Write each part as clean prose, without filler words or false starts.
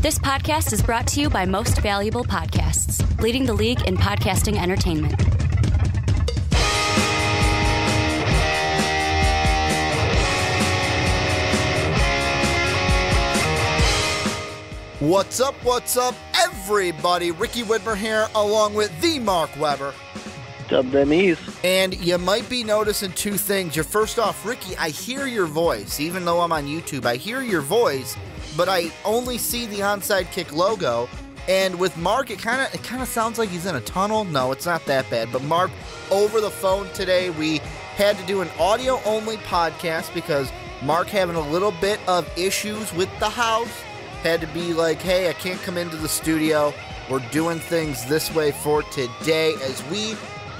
This podcast is brought to you by Most Valuable Podcasts, leading the league in podcasting entertainment. What's up, everybody? Ricky Widmer here, along with the Mark Weber. Dub them ease. And you might be noticing two things. First off, Ricky, I hear your voice. Even though I'm on YouTube, I hear your voice, but I only see the Onside Kick logo. And with Mark, it kind of sounds like he's in a tunnel. No, it's not that bad. But Mark, over the phone today, we had to do an audio-only podcast because Mark having a little bit of issues with the house. Had to be like, hey, I can't come into the studio. We're doing things this way for today as we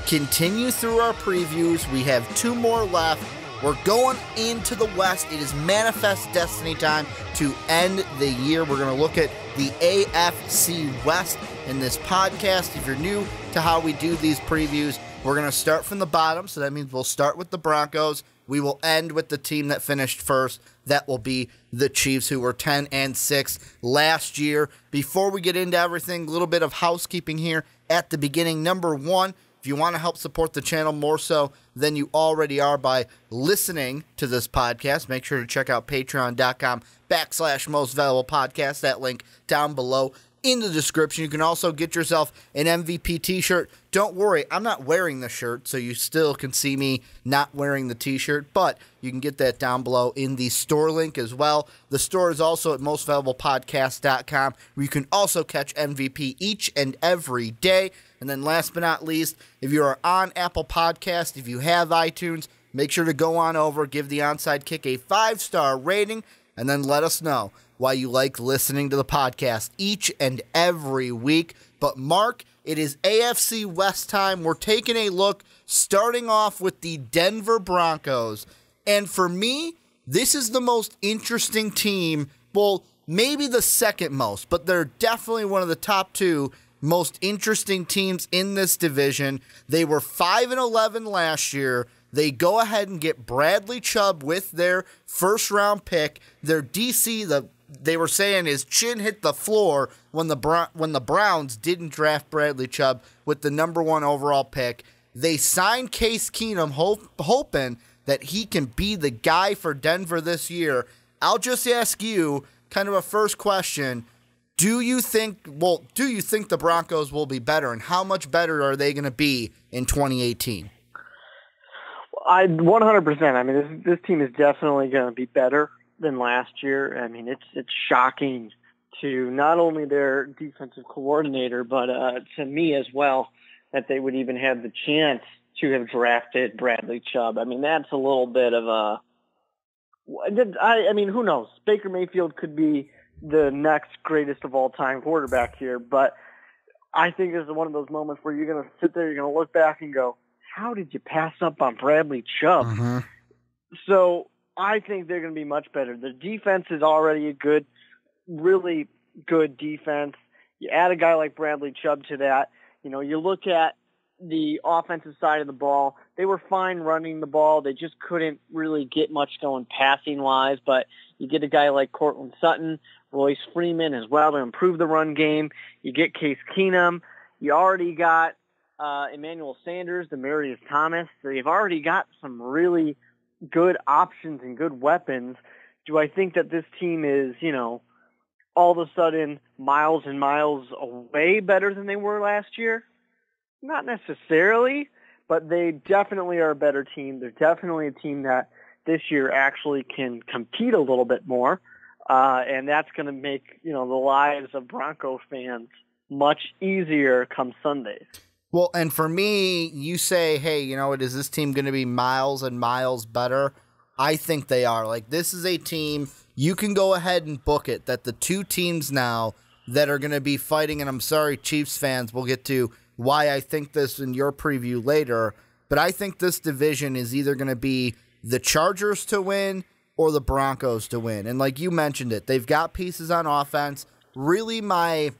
continue through our previews. We have two more left. We're going into the West. It is Manifest Destiny time to end the year. We're going to look at the AFC West in this podcast. If you're new to how we do these previews, we're going to start from the bottom. So that means we'll start with the Broncos. We will end with the team that finished first. That will be the Chiefs, who were 10-6 last year. Before we get into everything, a little bit of housekeeping here at the beginning. Number one, if you want to help support the channel more so than you already are by listening to this podcast, make sure to check out patreon.com/mostvaluablepodcast. That link down below in the description. You can also get yourself an MVP t-shirt. Don't worry, I'm not wearing the shirt, so you still can see me not wearing the t-shirt, but you can get that down below in the store link as well. The store is also at mostvaluablepodcast.com, where you can also catch MVP each and every day. And then last but not least, if you are on Apple Podcast, if you have iTunes, make sure to go on over, give the Onside Kick a 5-star rating, and then let us know why you like listening to the podcast each and every week. But Mark, it is AFC West time. We're taking a look, starting off with the Denver Broncos. And for me, this is the most interesting team. Well, maybe the second most, but they're definitely one of the top two most interesting teams in this division. They were 5-11 last year. They go ahead and get Bradley Chubb with their first-round pick. Their DC, they were saying his chin hit the floor when the Browns didn't draft Bradley Chubb with the number 1 overall pick. They signed Case Keenum, hoping that he can be the guy for Denver this year. I'll just ask you kind of a first question. Do you think the Broncos will be better, and how much better are they going to be in 2018? 100%. I mean, this team is definitely going to be better than last year. I mean, it's shocking to not only their defensive coordinator, but to me as well, that they would even have the chance to have drafted Bradley Chubb. I mean, that's a little bit of a. I mean, who knows? Baker Mayfield could be the next greatest of all time quarterback here, but I think this is one of those moments where you're going to sit there, you're going to look back and go, how did you pass up on Bradley Chubb? Mm-hmm. So I think they're going to be much better. The defense is already a really good defense. You add a guy like Bradley Chubb to that. You know, you look at the offensive side of the ball. They were fine running the ball. They just couldn't really get much going passing-wise. But you get a guy like Cortland Sutton, Royce Freeman as well to improve the run game. You get Case Keenum. You already got Emmanuel Sanders, Demaryius Thomas. So you've already got some really good options and good weapons. Do I think that this team is, all of a sudden miles and miles away better than they were last year? Not necessarily, but they definitely are a better team. They're definitely a team that this year actually can compete a little bit more, and that's going to make, the lives of Bronco fans much easier come Sundays. Well, and for me, you say, hey, is this team going to be miles and miles better? I think they are. Like, this is a team, you can go ahead and book it, that the two teams now that are going to be fighting, and I'm sorry, Chiefs fans, we'll get to why I think this in your preview later, but I think this division is either going to be the Chargers to win or the Broncos to win. And like you mentioned it, they've got pieces on offense. Really my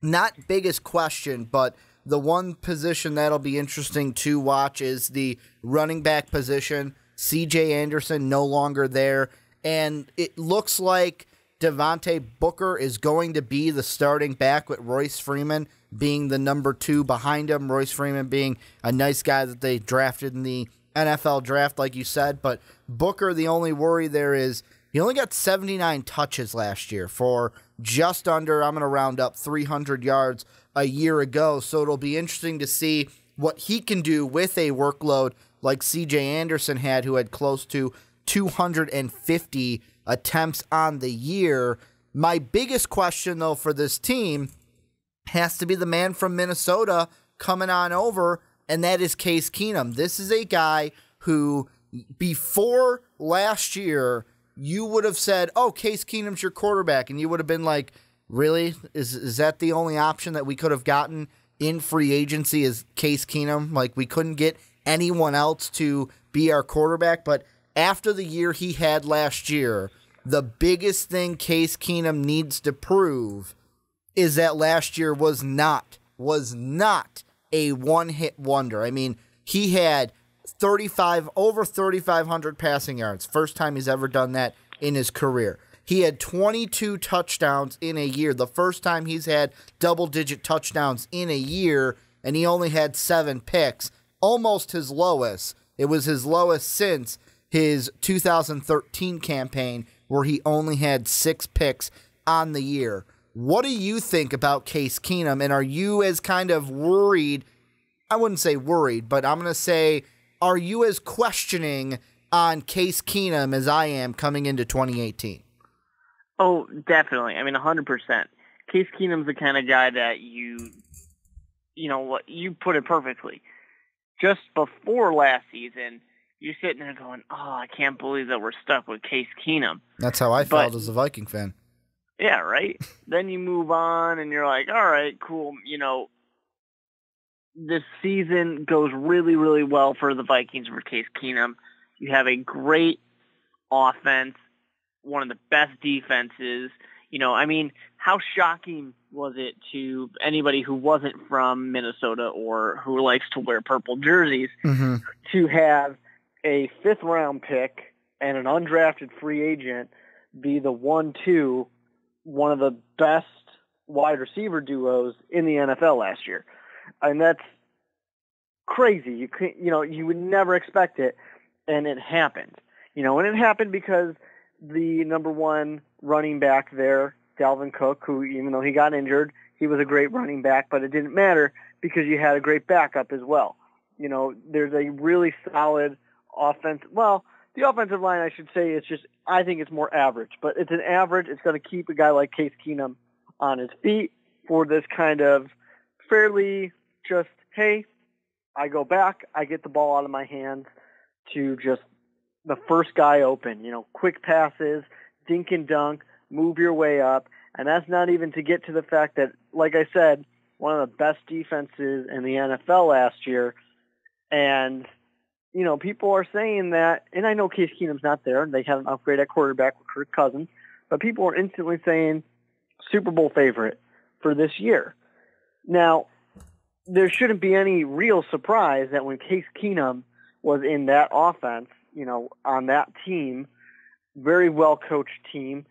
not biggest question, but the one position that'll be interesting to watch is the running back position. C.J. Anderson no longer there, and it looks like Devontae Booker is going to be the starting back with Royce Freeman being the number 2 behind him. Royce Freeman being a nice guy that they drafted in the NFL draft, like you said. But Booker, the only worry there is he only got 79 touches last year for just under, I'm going to round up, 300 yards a year ago. So it'll be interesting to see what he can do with a workload like C.J. Anderson had, who had close to 250 attempts on the year. My biggest question, though, for this team has to be the man from Minnesota coming on over, and that is Case Keenum. This is a guy who, before last year, you would have said, oh, Case Keenum's your quarterback, and you would have been like, really? Is that the only option that we could have gotten in free agency is Case Keenum? Like, we couldn't get anyone else to be our quarterback. But after the year he had last year, the biggest thing Case Keenum needs to prove is that last year was not a one-hit wonder. I mean, he had over 3,500 passing yards. First time he's ever done that in his career. He had 22 touchdowns in a year. The first time he's had double-digit touchdowns in a year, and he only had 7 picks. Almost his lowest. It was his lowest since his 2013 campaign, where he only had 6 picks on the year. What do you think about Case Keenum, and are you as kind of worried? I wouldn't say worried, but I'm going to say, are you as questioning on Case Keenum as I am coming into 2018? Oh, definitely. I mean, 100%. Case Keenum's the kind of guy that you know what, you put it perfectly. Just before last season, you're sitting there going, oh, I can't believe that we're stuck with Case Keenum. That's how I felt as a Viking fan. Yeah, right? Then you move on, and you're like, all right, cool. You know, this season goes really, really well for the Vikings for Case Keenum. You have a great offense, one of the best defenses. You know, I mean, how shocking was it to anybody who wasn't from Minnesota or who likes to wear purple jerseys to have a 5th-round pick and an undrafted free agent be the 1-2, one of the best wide receiver duos in the NFL last year? And that's crazy. You would never expect it, and it happened. You know, and it happened because the number 1 running back there, Dalvin Cook, who, even though he got injured, he was a great running back, but it didn't matter because you had a great backup as well. You know, there's a really solid offense. Well, the offensive line, I should say, I think it's more average, but it's an average. It's going to keep a guy like Case Keenum on his feet for this kind of fairly just, hey, I go back, I get the ball out of my hands to just the first guy open, you know, quick passes, dink and dunk, move your way up. And that's not even to get to the fact that, like I said, one of the best defenses in the NFL last year. And, you know, people are saying that, and I know Case Keenum's not there, and they have an upgrade at quarterback with Kirk Cousins, but people are instantly saying Super Bowl favorite for this year. Now, there shouldn't be any real surprise that when Case Keenum was in that offense, you know, on that team, very well-coached team,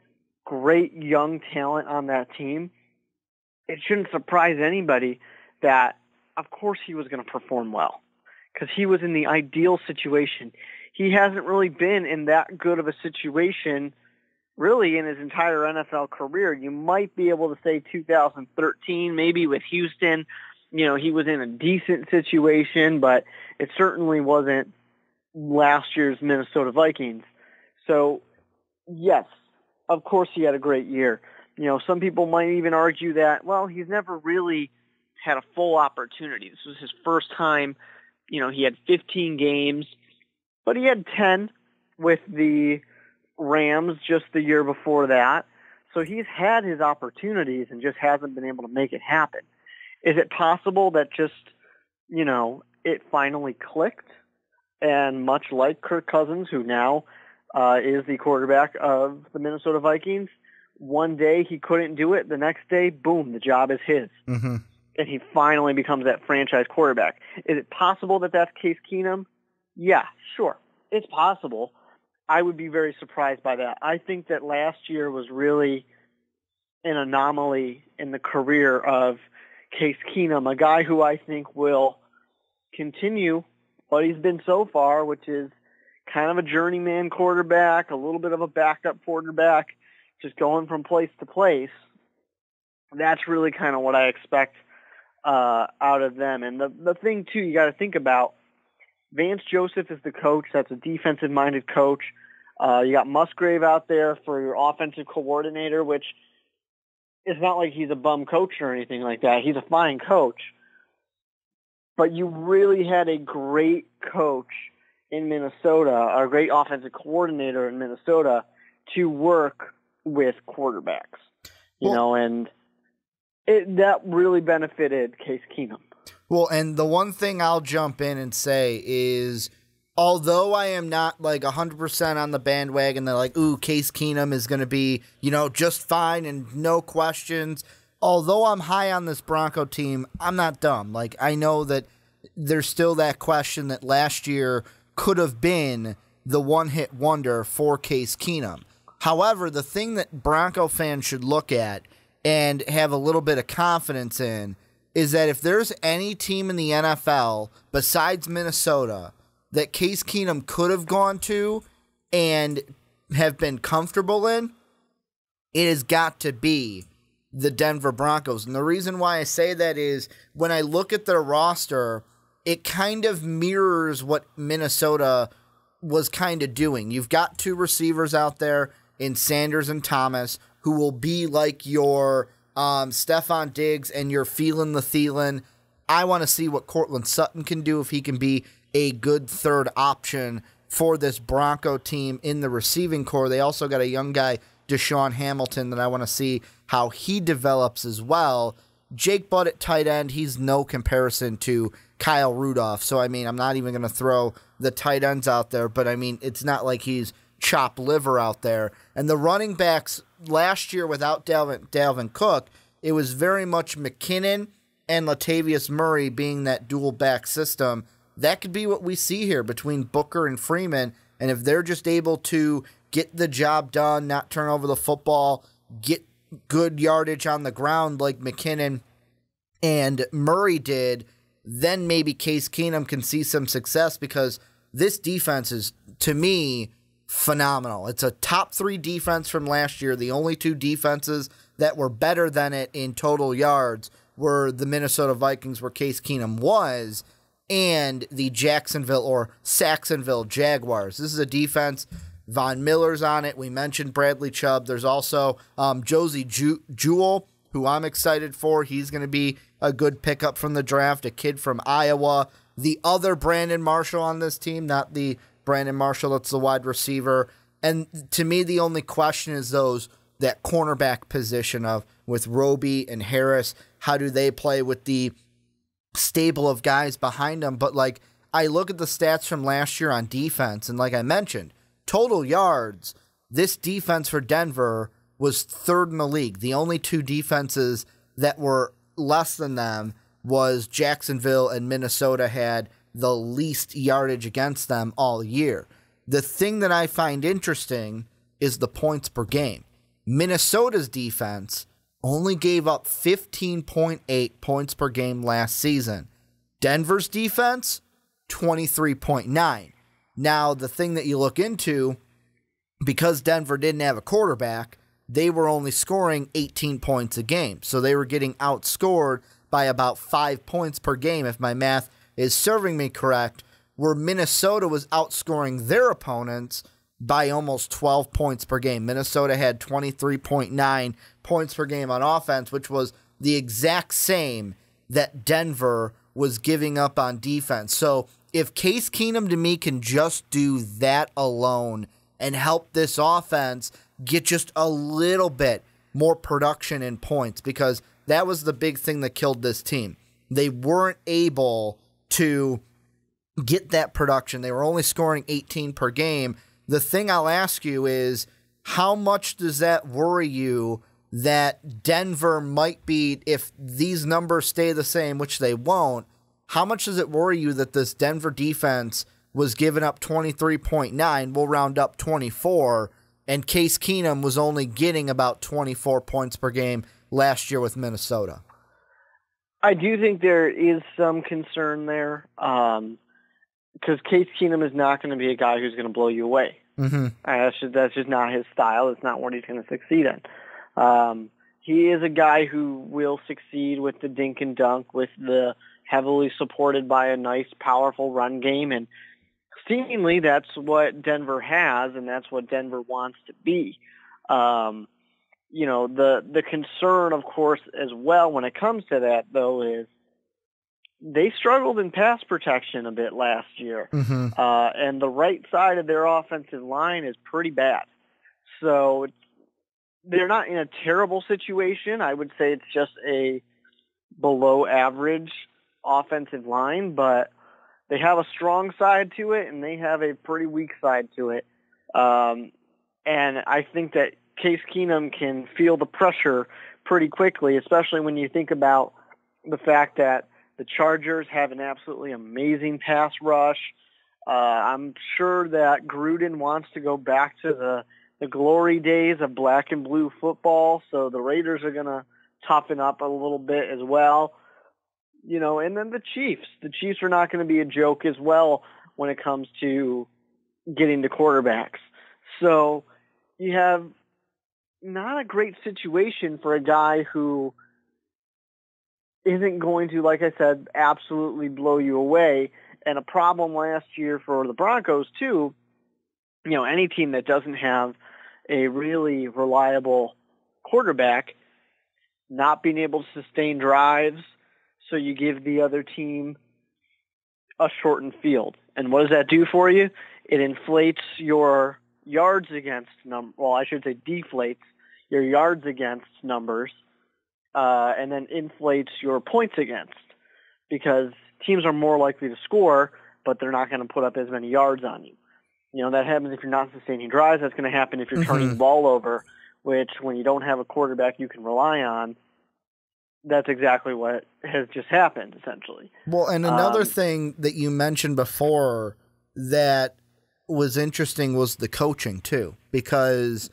great young talent on that team, it shouldn't surprise anybody that, of course, he was going to perform well because he was in the ideal situation. He hasn't really been in that good of a situation really in his entire NFL career. You might be able to say 2013, maybe with Houston. You know, he was in a decent situation, but it certainly wasn't last year's Minnesota Vikings. So, yes, of course he had a great year. You know, some people might even argue that, well, he's never really had a full opportunity. This was his first time. You know, he had 15 games, but he had 10 with the Rams just the year before that. So he's had his opportunities and just hasn't been able to make it happen. Is it possible that just, you know, it finally clicked? And much like Kirk Cousins, who now is the quarterback of the Minnesota Vikings, one day he couldn't do it. The next day, boom, the job is his. Mm-hmm. And he finally becomes that franchise quarterback. Is it possible that that's Case Keenum? Yeah, sure. It's possible. I would be very surprised by that. I think that last year was really an anomaly in the career of Case Keenum, a guy who I think will continue what he's been so far, which is kind of a journeyman quarterback, a little bit of a backup quarterback, just going from place to place. That's really kind of what I expect out of them. And the thing, too, you got to think about, Vance Joseph is the coach. That's a defensive-minded coach. You got Musgrave out there for your offensive coordinator, which it's not like he's a bum coach or anything like that. He's a fine coach. But you really had a great coach in Minnesota, a great offensive coordinator in Minnesota to work with quarterbacks, and that really benefited Case Keenum. Well, and the one thing I'll jump in and say is, although I am not like 100% on the bandwagon that like, ooh, Case Keenum is going to be, just fine and no questions. Although I'm high on this Bronco team, I'm not dumb. Like, I know that there's still that question that last year could have been the one-hit wonder for Case Keenum. However, the thing that Bronco fans should look at and have a little bit of confidence in is that if there's any team in the NFL besides Minnesota that Case Keenum could have gone to and have been comfortable in, it has got to be the Denver Broncos. And the reason why I say that is when I look at their roster, it kind of mirrors what Minnesota was kind of doing. You've got two receivers out there in Sanders and Thomas who will be like your Stephon Diggs and your Thielen the Thielen. I want to see what Cortland Sutton can do if he can be a good third option for this Bronco team in the receiving core. They also got a young guy, Deshaun Hamilton, that I want to see how he develops as well. Jake Butt at tight end, he's no comparison to Kyle Rudolph. So, I mean, I'm not even going to throw the tight ends out there, but, I mean, it's not like he's chopped liver out there. And the running backs last year without Dalvin Cook, it was very much McKinnon and Latavius Murray being that dual back system. That could be what we see here between Booker and Freeman. And if they're just able to get the job done, not turn over the football, get good yardage on the ground like McKinnon and Murray did, then maybe Case Keenum can see some success, because this defense is, to me, phenomenal. It's a top 3 defense from last year. The only 2 defenses that were better than it in total yards were the Minnesota Vikings, where Case Keenum was, and the Jacksonville or Saxonville Jaguars. This is a defense. Von Miller's on it. We mentioned Bradley Chubb. There's also Josie Jewell, who I'm excited for. He's going to be a good pickup from the draft, a kid from Iowa. The other Brandon Marshall on this team, not the Brandon Marshall that's the wide receiver. And to me, the only question is that cornerback position of with Roby and Harris. How do they play with the stable of guys behind them? But like, I look at the stats from last year on defense, and like I mentioned, total yards, this defense for Denver was 3rd in the league. The only 2 defenses that were less than them was Jacksonville, and Minnesota had the least yardage against them all year. The thing that I find interesting is the points per game. Minnesota's defense only gave up 15.8 points per game last season. Denver's defense, 23.9. Now, the thing that you look into, because Denver didn't have a quarterback, they were only scoring 18 points a game. So they were getting outscored by about 5 points per game, if my math is serving me correct, where Minnesota was outscoring their opponents by almost 12 points per game. Minnesota had 23.9 points per game on offense, which was the exact same that Denver was giving up on defense. So if Case Keenum, to me, can just do that alone and help this offense get just a little bit more production in points, because that was the big thing that killed this team. They weren't able to get that production. They were only scoring 18 per game. The thing I'll ask you is, how much does that worry you that Denver might be, if these numbers stay the same, which they won't, how much does it worry you that this Denver defense was giving up 23.9. We'll round up 24. And Case Keenum was only getting about 24 points per game last year with Minnesota. I do think there is some concern there because Case Keenum is not going to be a guy who's going to blow you away. Mm-hmm. That's just not his style. It's not what he's going to succeed in. He is a guy who will succeed with the dink and dunk, with the heavily supported by a nice, powerful run game. And seemingly that's what Denver has, and that's what Denver wants to be. You know, the concern, of course, as well when it comes to that, though, is they struggled in pass protection a bit last year. Mm-hmm. And the right side of their offensive line is pretty bad. So they're not in a terrible situation. I would say it's just a below average offensive line, but they have a strong side to it and they have a pretty weak side to it. And I think that Case Keenum can feel the pressure pretty quickly, especially when you think about the fact that the Chargers have an absolutely amazing pass rush. I'm sure that Gruden wants to go back to the glory days of black and blue football, so the Raiders are going to toughen up a little bit as well. You know, and then the Chiefs. The Chiefs are not going to be a joke as well when it comes to getting to quarterbacks. So you have not a great situation for a guy who isn't going to, like I said, absolutely blow you away. And a problem last year for the Broncos, too, you know, any team that doesn't have a really reliable quarterback not being able to sustain drives, so you give the other team a shortened field. And what does that do for you? It inflates your yards against deflates your yards against numbers, and then inflates your points against, because teams are more likely to score, but they're not going to put up as many yards on you. You know, that happens if you're not sustaining drives. That's going to happen if you're turning the ball over, which when you don't have a quarterback you can rely on, that's exactly what has just happened, essentially. Well, and another thing that you mentioned before that was interesting was the coaching, too. Because,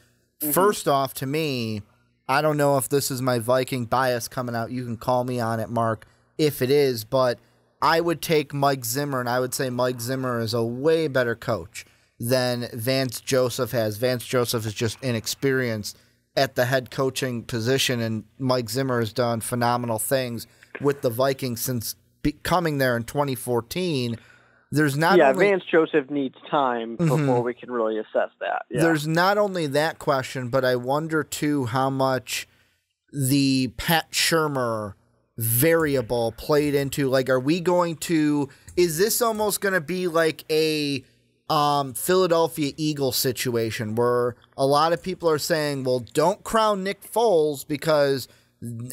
first off, to me, I don't know if this is my Viking bias coming out. You can call me on it, Mark, if it is. But I would take Mike Zimmer, and I would say Mike Zimmer is a way better coach than Vance Joseph has. Vance Joseph is just inexperienced at the head coaching position, and Mike Zimmer has done phenomenal things with the Vikings since coming there in 2014. There's not only Vance Joseph needs time before we can really assess that. Yeah. There's not only that question, but I wonder too how much the Pat Shurmur variable played into, like, are we going to, is this almost going to be like a Philadelphia Eagles situation where a lot of people are saying, well, don't crown Nick Foles because,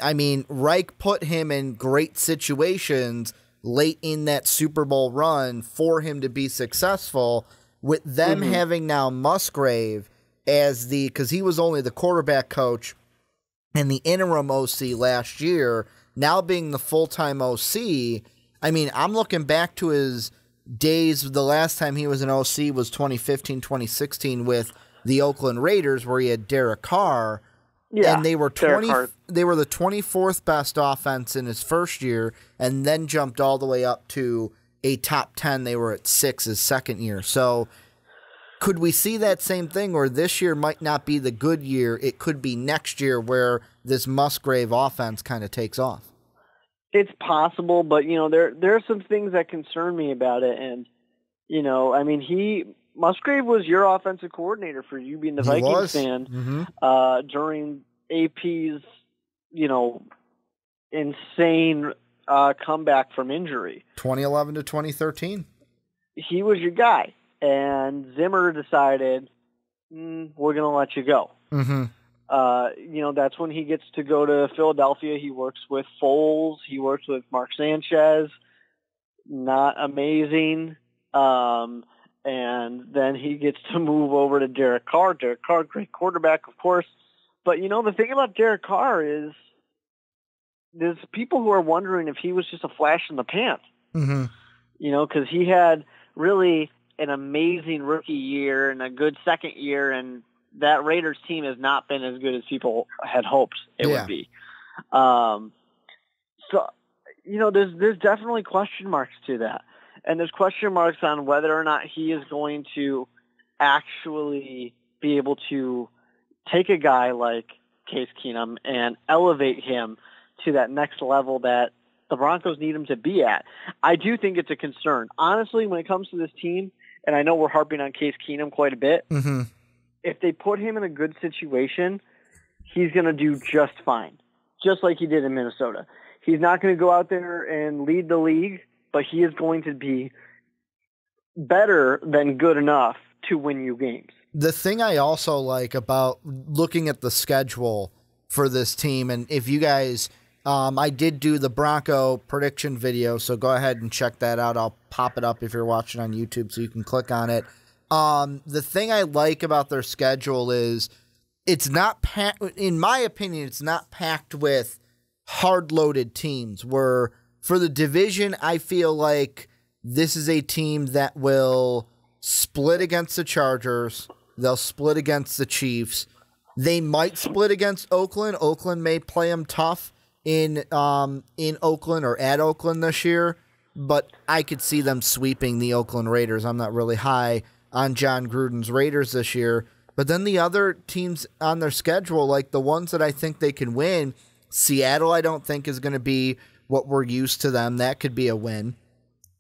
I mean, Reich put him in great situations late in that Super Bowl run for him to be successful, with them having now Musgrave as because he was only the quarterback coach and the interim OC last year, now being the full-time OC. I mean, I'm looking back to his days. The last time he was an OC was 2015, 2016 with the Oakland Raiders, where he had Derek Carr. Yeah, and they were they were the 24th best offense in his first year, and then jumped all the way up to a top 10. They were at 6 his second year. So could we see that same thing, or this year might not be the good year? It could be next year where this Musgrave offense kind of takes off. It's possible, but, you know, there are some things that concern me about it. And, you know, I mean, Musgrave was your offensive coordinator for you being the Vikings fan during AP's, you know, insane comeback from injury. 2011 to 2013. He was your guy. And Zimmer decided, we're going to let you go. You know, that's when he gets to go to Philadelphia. He works with Foles. He works with Mark Sanchez. Not amazing. And then he gets to move over to Derek Carr. Derek Carr, great quarterback, of course. But, you know, the thing about Derek Carr is there's people who are wondering if he was just a flash in the pan. You know, because he had really an amazing rookie year and a good second year, and that Raiders team has not been as good as people had hoped it would be. So, there's definitely question marks to that. And there's question marks on whether or not he is going to actually be able to take a guy like Case Keenum and elevate him to that next level that the Broncos need him to be at. I do think it's a concern. Honestly, when it comes to this team, and I know we're harping on Case Keenum quite a bit, if they put him in a good situation, he's going to do just fine, just like he did in Minnesota. He's not going to go out there and lead the league, but he is going to be better than good enough to win you games. The thing I also like about looking at the schedule for this team, and if you guys, I did do the Bronco prediction video, so go ahead and check that out. I'll pop it up if you're watching on YouTube so you can click on it. The thing I like about their schedule is it's not, in my opinion, it's not packed with hard-loaded teams, where for the division, I feel like this is a team that will split against the Chargers. They'll split against the Chiefs. They might split against Oakland. Oakland may play them tough in Oakland or at Oakland this year, but I could see them sweeping the Oakland Raiders. I'm not really high on John Gruden's Raiders this year. But then the other teams on their schedule, like the ones that I think they can win, Seattle I don't think is going to be what we're used to them. That could be a win.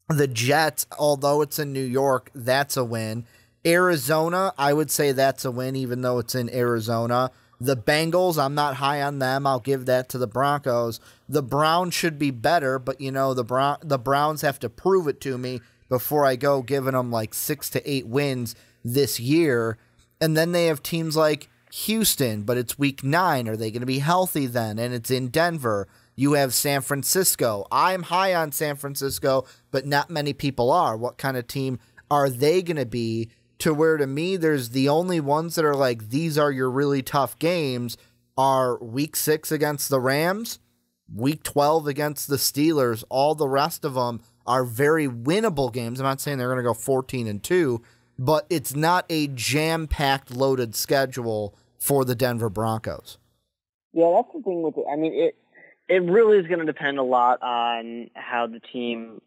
The Jets, although it's in New York, that's a win. Arizona, I would say that's a win, even though it's in Arizona. The Bengals, I'm not high on them. I'll give that to the Broncos. The Browns should be better, but, the Browns have to prove it to me before I go giving them like 6 to 8 wins this year. And then they have teams like Houston, but it's week 9. Are they going to be healthy then? And it's in Denver. You have San Francisco. I'm high on San Francisco, but not many people are. What kind of team are they going to be? To where, to me, there's the only ones that are like, these are your really tough games are week 6 against the Rams, week 12 against the Steelers. All the rest of them are very winnable games. I'm not saying they're going to go 14-2, but it's not a jam-packed, loaded schedule for the Denver Broncos. Yeah, that's the thing with it. I mean, it really is going to depend a lot on how the team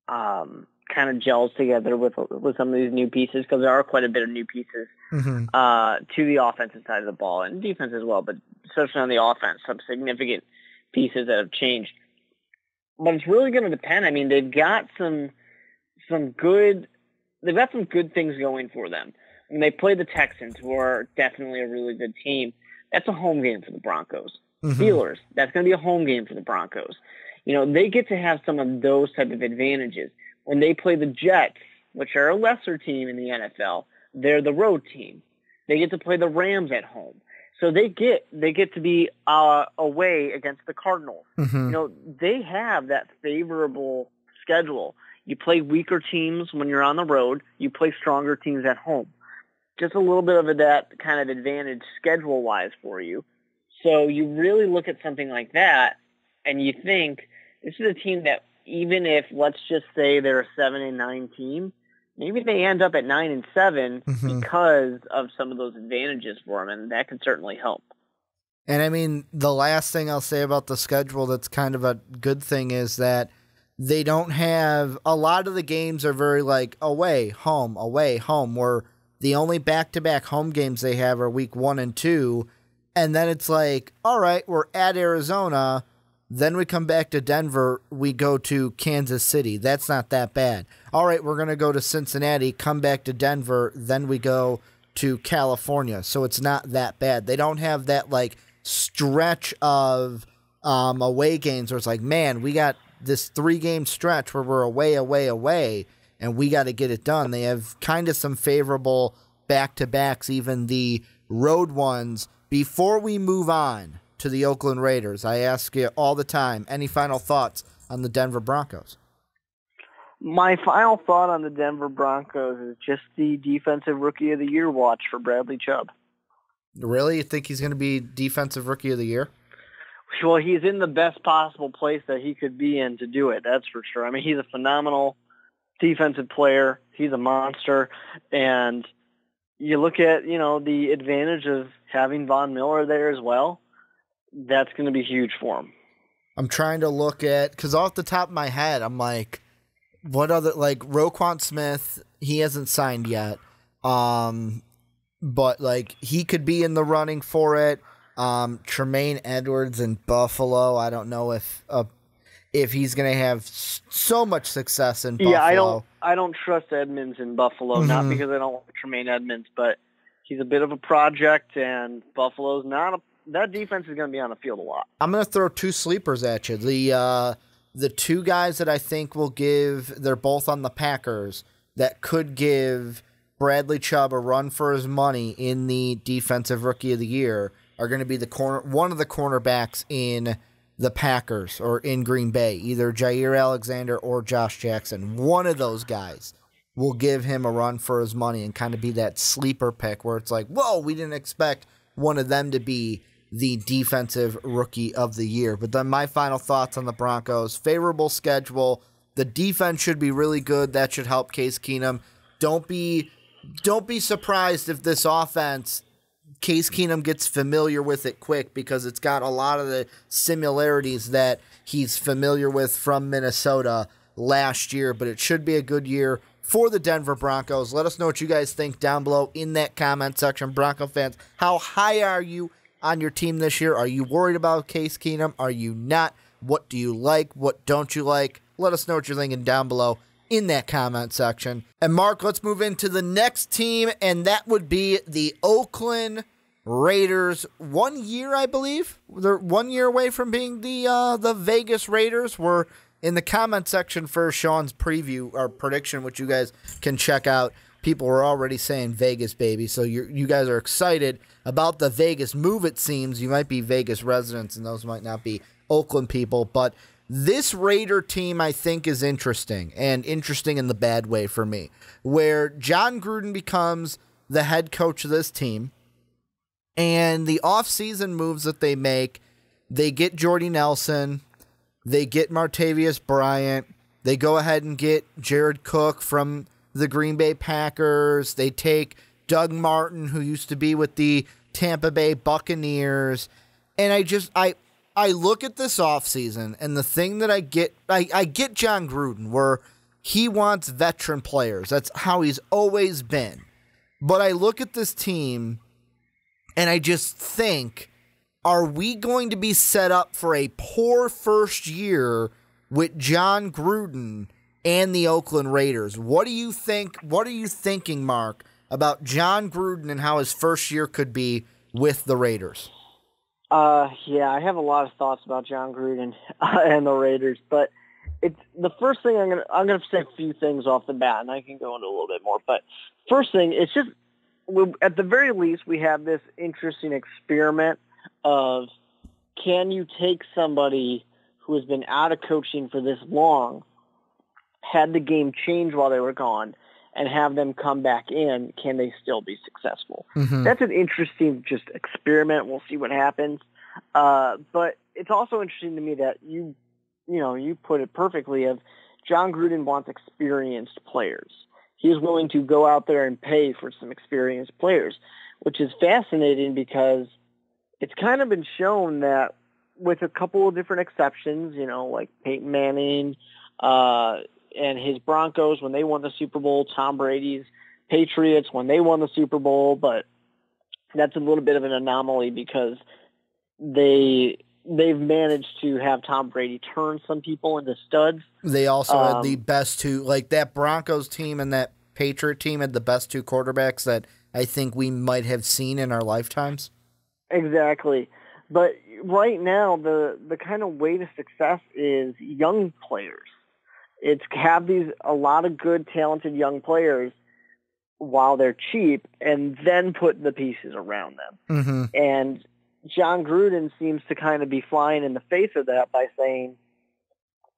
kind of gels together with some of these new pieces, because there are quite a bit of new pieces to the offensive side of the ball and defense as well, but especially on the offense, some significant pieces that have changed. But it's really going to depend. I mean, they've got some good things going for them. When they play the Texans, who are definitely a really good team, that's a home game for the Broncos. Steelers, that's going to be a home game for the Broncos. They get to have some of those type of advantages. When they play the Jets, which are a lesser team in the NFL, they're the road team. They get to play the Rams at home. So they get to be away against the Cardinals. They have that favorable schedule. You play weaker teams when you're on the road. You play stronger teams at home. Just a little bit of that kind of advantage schedule-wise for you. So you really look at something like that, and you think, this is a team that, even if, let's just say they're a 7-9 team, maybe they end up at 9-7 because of some of those advantages for them, and that could certainly help. And I mean, the last thing I'll say about the schedule that's kind of a good thing is that they don't have, a lot of the games are very like away, home, where the only back-to-back home games they have are week 1 and 2, and then it's like, all right, we're at Arizona. Then we come back to Denver, we go to Kansas City. That's not that bad. All right, we're going to go to Cincinnati, come back to Denver, then we go to California. So it's not that bad. They don't have that like stretch of away games where it's like, man, we got this 3-game stretch where we're away, and we got to get it done. They have kind of some favorable back-to-backs, even the road ones. Before we move on to the Oakland Raiders, I ask you all the time, any final thoughts on the Denver Broncos? My final thought on the Denver Broncos is just the Defensive Rookie of the Year watch for Bradley Chubb. Really? You think he's going to be Defensive Rookie of the Year? Well, he's in the best possible place that he could be in to do it, that's for sure. I mean, he's a phenomenal defensive player. He's a monster. And you look at, the advantage of having Von Miller there as well. That's going to be huge for him. I'm trying to look at, because off the top of my head, I'm like, what other, like Roquan Smith, he hasn't signed yet. But like he could be in the running for it. Tremaine Edwards in Buffalo. I don't know if he's going to have so much success in Buffalo. Yeah, I don't trust Edmonds in Buffalo, not because I don't like Tremaine Edmonds, but he's a bit of a project, and Buffalo's that defense is going to be on the field a lot. I'm going to throw two sleepers at you. The two guys that I think they're both on the Packers, that could give Bradley Chubb a run for his money in the Defensive Rookie of the Year are going to be one of the cornerbacks in the Packers or in Green Bay, either Jair Alexander or Josh Jackson. One of those guys will give him a run for his money and kind of be that sleeper pick where it's like, whoa, we didn't expect one of them to be the Defensive Rookie of the Year. But then my final thoughts on the Broncos: favorable schedule. The defense should be really good. That should help Case Keenum. Don't be surprised if this offense, Case Keenum gets familiar with it quick, because it's got a lot of the similarities that he's familiar with from Minnesota last year. But it should be a good year for the Denver Broncos. Let us know what you guys think down below in that comment section. Bronco fans, how high are you on your team this year? Are you worried about Case Keenum? Are you not? What do you like? What don't you like? Let us know what you're thinking down below in that comment section. And Mark, let's move into the next team, and that would be the Oakland Raiders. 1 year, I believe. They're 1 year away from being the Vegas Raiders. We're in the comment section for Sean's preview or prediction, which you guys can check out. People were already saying Vegas, baby. So you guys are excited about the Vegas move, it seems. You might be Vegas residents, and those might not be Oakland people. But this Raider team, I think, is interesting, and interesting in the bad way for me, where John Gruden becomes the head coach of this team, and the offseason moves that they make, they get Jordy Nelson, they get Martavius Bryant, they go ahead and get Jared Cook from the Green Bay Packers, they take Doug Martin, who used to be with the Tampa Bay Buccaneers, and I look at this offseason, and the thing that I get John Gruden, where he wants veteran players. That's how he's always been. But I look at this team, and I just think, are we going to be set up for a poor first year with John Gruden and the Oakland Raiders? What do you think? What are you thinking, Mark, about John Gruden and how his first year could be with the Raiders? Yeah, I have a lot of thoughts about John Gruden and the Raiders, but it's the first thing I'm gonna say a few things off the bat, and I can go into a little bit more. But first thing, it's just at the very least we have this interesting experiment of, can you take somebody who has been out of coaching for this long, had the game change while they were gone, and have them come back in, can they still be successful? Mm-hmm. That's an interesting just experiment. We'll see what happens. But it's also interesting to me that you put it perfectly, of John Gruden wants experienced players. He is willing to go out there and pay for some experienced players, which is fascinating because it's kind of been shown that, with a couple of different exceptions, like Peyton Manning, and his Broncos when they won the Super Bowl, Tom Brady's Patriots when they won the Super Bowl, but that's a little bit of an anomaly because they've managed to have Tom Brady turn some people into studs. They also had the best two, like that Broncos team and that Patriot team had the best two quarterbacks that I think we might have seen in our lifetimes. Exactly. But right now, the kind of way to success is young players. It's have a lot of good, talented young players while they're cheap, and then put the pieces around them. Mm-hmm. And John Gruden seems to kind of be flying in the face of that by saying,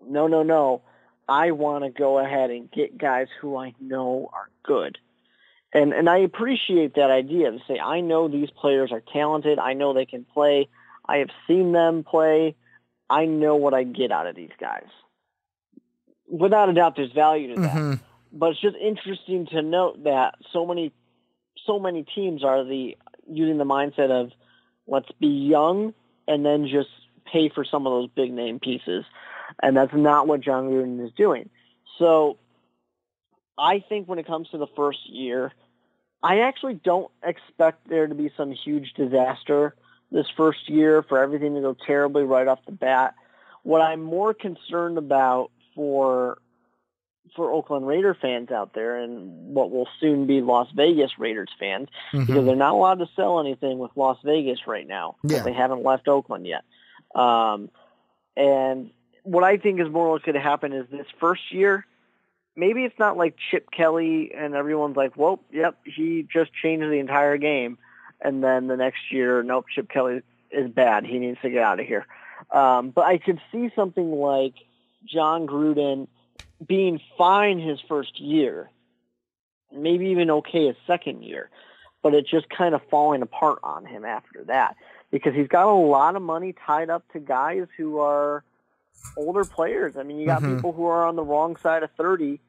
no, I want to go ahead and get guys who I know are good. And I appreciate that idea to say, I know these players are talented. I know they can play. I have seen them play. I know what I get out of these guys. Without a doubt, there's value to that. Mm-hmm. But it's just interesting to note that so many teams are using the mindset of let's be young and then just pay for some of those big name pieces. And that's not what John Gruden is doing. So I think when it comes to the first year, I actually don't expect there to be some huge disaster this first year for everything to go terribly right off the bat. What I'm more concerned about for Oakland Raider fans out there and what will soon be Las Vegas Raiders fans, because they're not allowed to sell anything with Las Vegas right now because they haven't left Oakland yet. And what I think is more likely to happen is this first year, maybe it's not like Chip Kelly and everyone's like, well, yep, he just changed the entire game. And then the next year, nope, Chip Kelly is bad. He needs to get out of here. But I could see something like John Gruden being fine his first year, maybe even okay his second year, but it just kind of falling apart on him after that because he's got a lot of money tied up to guys who are older players. I mean, you got people who are on the wrong side of 30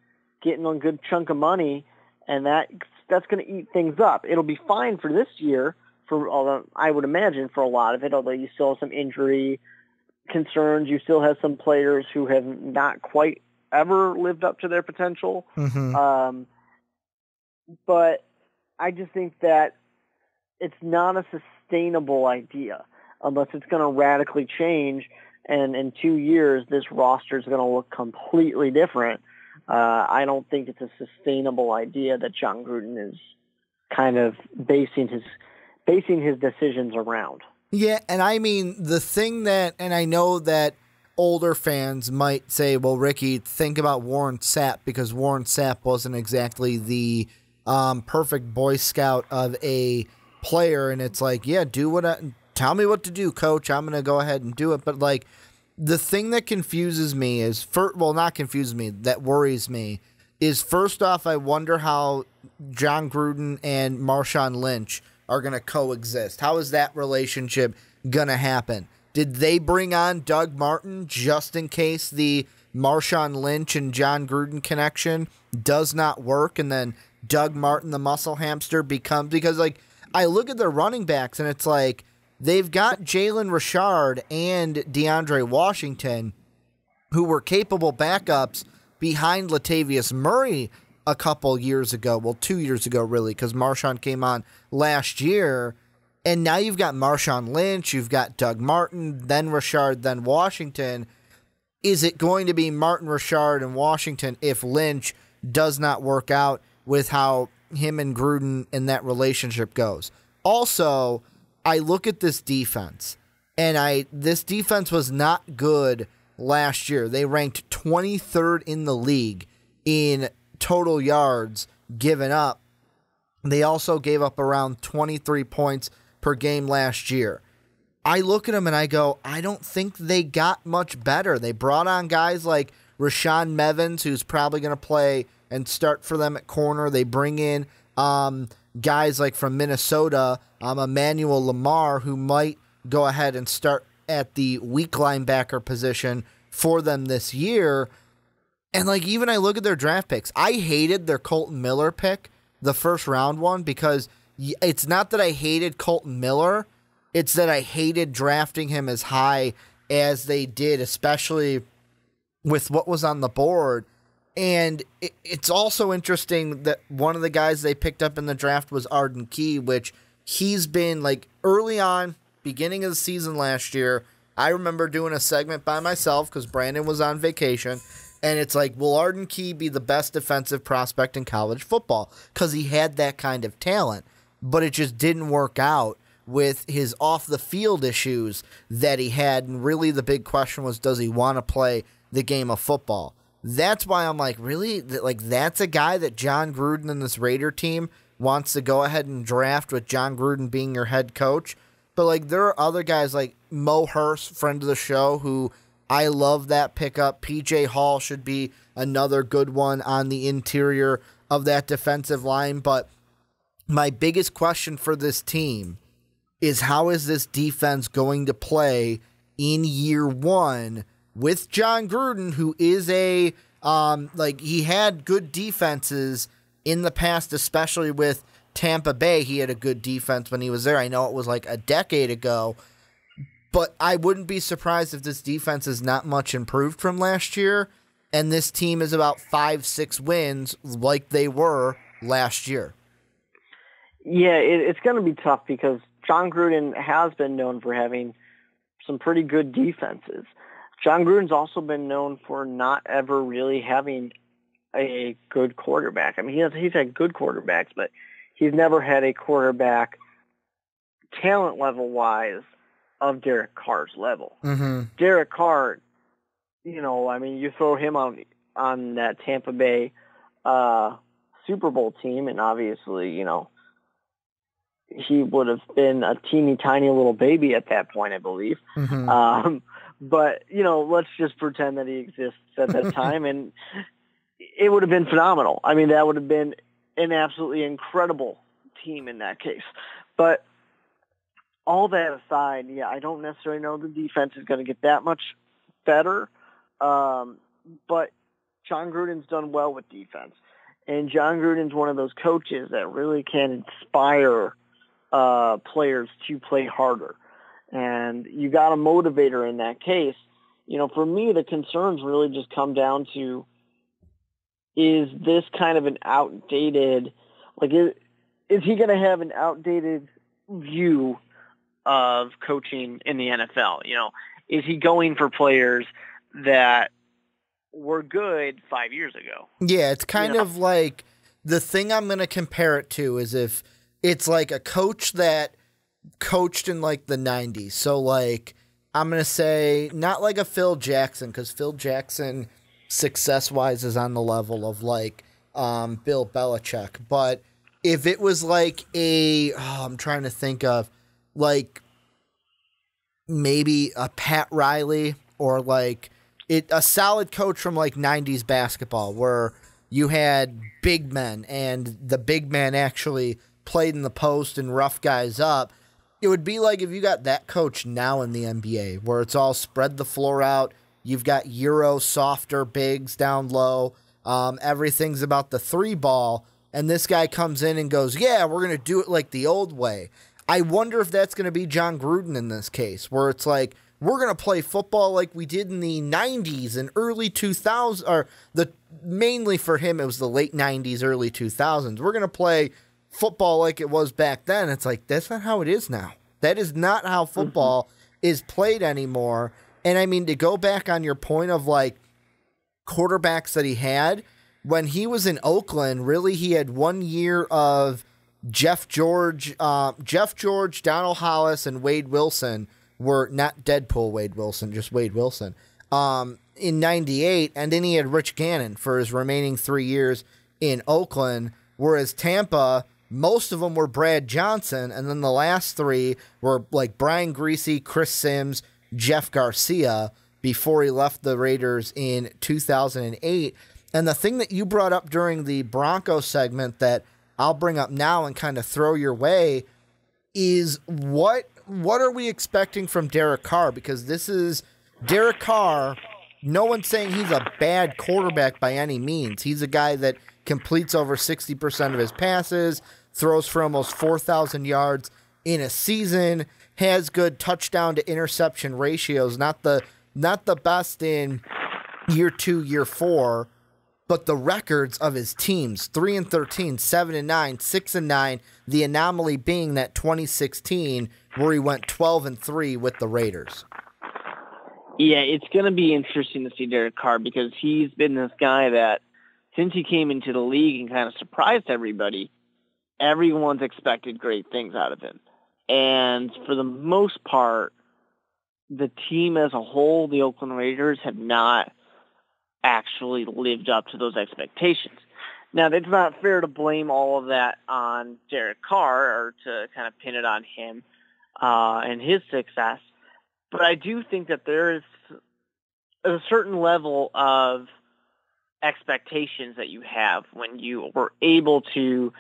getting a good chunk of money, and that's going to eat things up. It'll be fine for this year, although I would imagine for a lot of it, although you still have some injury concerns. You still have some players who have not quite ever lived up to their potential. But I just think that it's not a sustainable idea unless it's going to radically change. And in 2 years, this roster is going to look completely different. I don't think it's a sustainable idea that John Gruden is kind of basing his decisions around. Yeah, and I mean, the thing that, and I know that older fans might say, well, Ricky, think about Warren Sapp, because Warren Sapp wasn't exactly the perfect Boy Scout of a player, and it's like, yeah, tell me what to do, coach. I'm going to go ahead and do it. But, like, the thing that confuses me is, not confuses me, that worries me, is first off, I wonder how John Gruden and Marshawn Lynch are going to coexist. How is that relationship going to happen? Did they bring on Doug Martin just in case the Marshawn Lynch and John Gruden connection does not work, and then Doug Martin, the muscle hamster, because, like, I look at their running backs, and it's like, they've got Jalen Richard and DeAndre Washington, who were capable backups behind Latavius Murray a couple years ago. Well, 2 years ago, really, because Marshawn came on last year. And now you've got Marshawn Lynch, you've got Doug Martin, then Richard, then Washington. Is it going to be Martin, Richard, and Washington if Lynch does not work out with how him and Gruden and that relationship goes? Also, I look at this defense, and this defense was not good last year. They ranked 23rd in the league in total yards given up. They also gave up around 23 points per game last year. I look at them and I go, I don't think they got much better. They brought on guys like Rashaan Mevins, who's probably going to play and start for them at corner. They bring in guys like from Minnesota, Emmanuel Lamar, who might go ahead and start at the weak linebacker position for them this year. And like, even I look at their draft picks, I hated their Colton Miller pick, the first round one, because it's not that I hated Colton Miller, it's that I hated drafting him as high as they did, especially with what was on the board. And it's also interesting that one of the guys they picked up in the draft was Arden Key, which he's been, like, early on, beginning of the season last year, I remember doing a segment by myself because Brandon was on vacation, and it's like, will Arden Key be the best defensive prospect in college football? Because he had that kind of talent, but it just didn't work out with his off-the-field issues that he had, and really the big question was, does he want to play the game of football? That's why I'm like, really? Like, that's a guy that John Gruden and this Raider team wants to go ahead and draft with John Gruden being your head coach? But, like, there are other guys like Mo Hurst, friend of the show, who I love that pickup. P.J. Hall should be another good one on the interior of that defensive line. But my biggest question for this team is, how is this defense going to play in year one with John Gruden, who is a Like, he had good defenses in the past, especially with Tampa Bay. He had a good defense when he was there. I know it was like a decade ago, but I wouldn't be surprised if this defense is not much improved from last year, and this team is about 5-6 wins like they were last year. Yeah, it's going to be tough because John Gruden has been known for having some pretty good defenses. John Gruden's also been known for not ever really having a good quarterback. I mean, he's had good quarterbacks, but he's never had a quarterback talent level-wise of Derek Carr's level. Mm-hmm. Derek Carr, I mean, you throw him on that Tampa Bay Super Bowl team, and obviously, he would have been a teeny tiny little baby at that point, I believe. Mm-hmm. But, let's just pretend that he exists at that time, and it would have been phenomenal. I mean, that would have been an absolutely incredible team in that case. But all that aside, yeah, I don't necessarily know the defense is going to get that much better. But John Gruden's done well with defense. And John Gruden's one of those coaches that really can inspire players to play harder. And you got a motivator in that case. For me, the concerns really just come down to, is this kind of an outdated, is he going to have an outdated view of coaching in the NFL? Is he going for players that were good 5 years ago? Yeah, it's kind of like, the thing I'm going to compare it to is if it's like a coach that coached in like the 90s. So like, I'm going to say not like a Phil Jackson, because Phil Jackson success-wise is on the level of like Bill Belichick. But if it was like I'm trying to think of like maybe a Pat Riley, or like a solid coach from like 90s basketball where you had big men and the big man actually played in the post and rough guys up. It would be like if you got that coach now in the NBA, where it's all spread the floor out. You've got Euro softer bigs down low. Everything's about the 3-ball. And this guy comes in and goes, yeah, we're going to do it like the old way. I wonder if that's going to be John Gruden in this case, where it's like, we're going to play football like we did in the 90s and early 2000s, or mainly for him, it was the late 90s, early 2000s. We're going to play football like it was back then. It's like, that's not how it is now. That is not how football is played anymore. And I mean, to go back on your point of like quarterbacks that he had, when he was in Oakland, really he had 1 year of Jeff George, Donald Hollis, and Wade Wilson. Were not Deadpool Wade Wilson, just Wade Wilson, in 98. And then he had Rich Gannon for his remaining 3 years in Oakland, whereas Tampa, most of them were Brad Johnson, and then the last 3 were like Brian Griese, Chris Sims, Jeff Garcia, before he left the Raiders in 2008. And the thing that you brought up during the Broncos segment that I'll bring up now and kind of throw your way is what are we expecting from Derek Carr? Because this is Derek Carr. No one's saying he's a bad quarterback by any means. He's a guy that completes over 60% of his passes, throws for almost 4,000 yards in a season, has good touchdown to interception ratios, not the best in year 2, year 4, but the records of his teams, 3-13, 7-9, 6-9, the anomaly being that 2016 where he went 12-3 with the Raiders. Yeah, it's going to be interesting to see Derek Carr, because he's been this guy that since he came into the league and kind of surprised everybody, everyone's expected great things out of him. And for the most part, the team as a whole, the Oakland Raiders, have not actually lived up to those expectations. Now, it's not fair to blame all of that on Derek Carr or to kind of pin it on him and his success, but I do think that there is a certain level of expectations that you have when you were able to,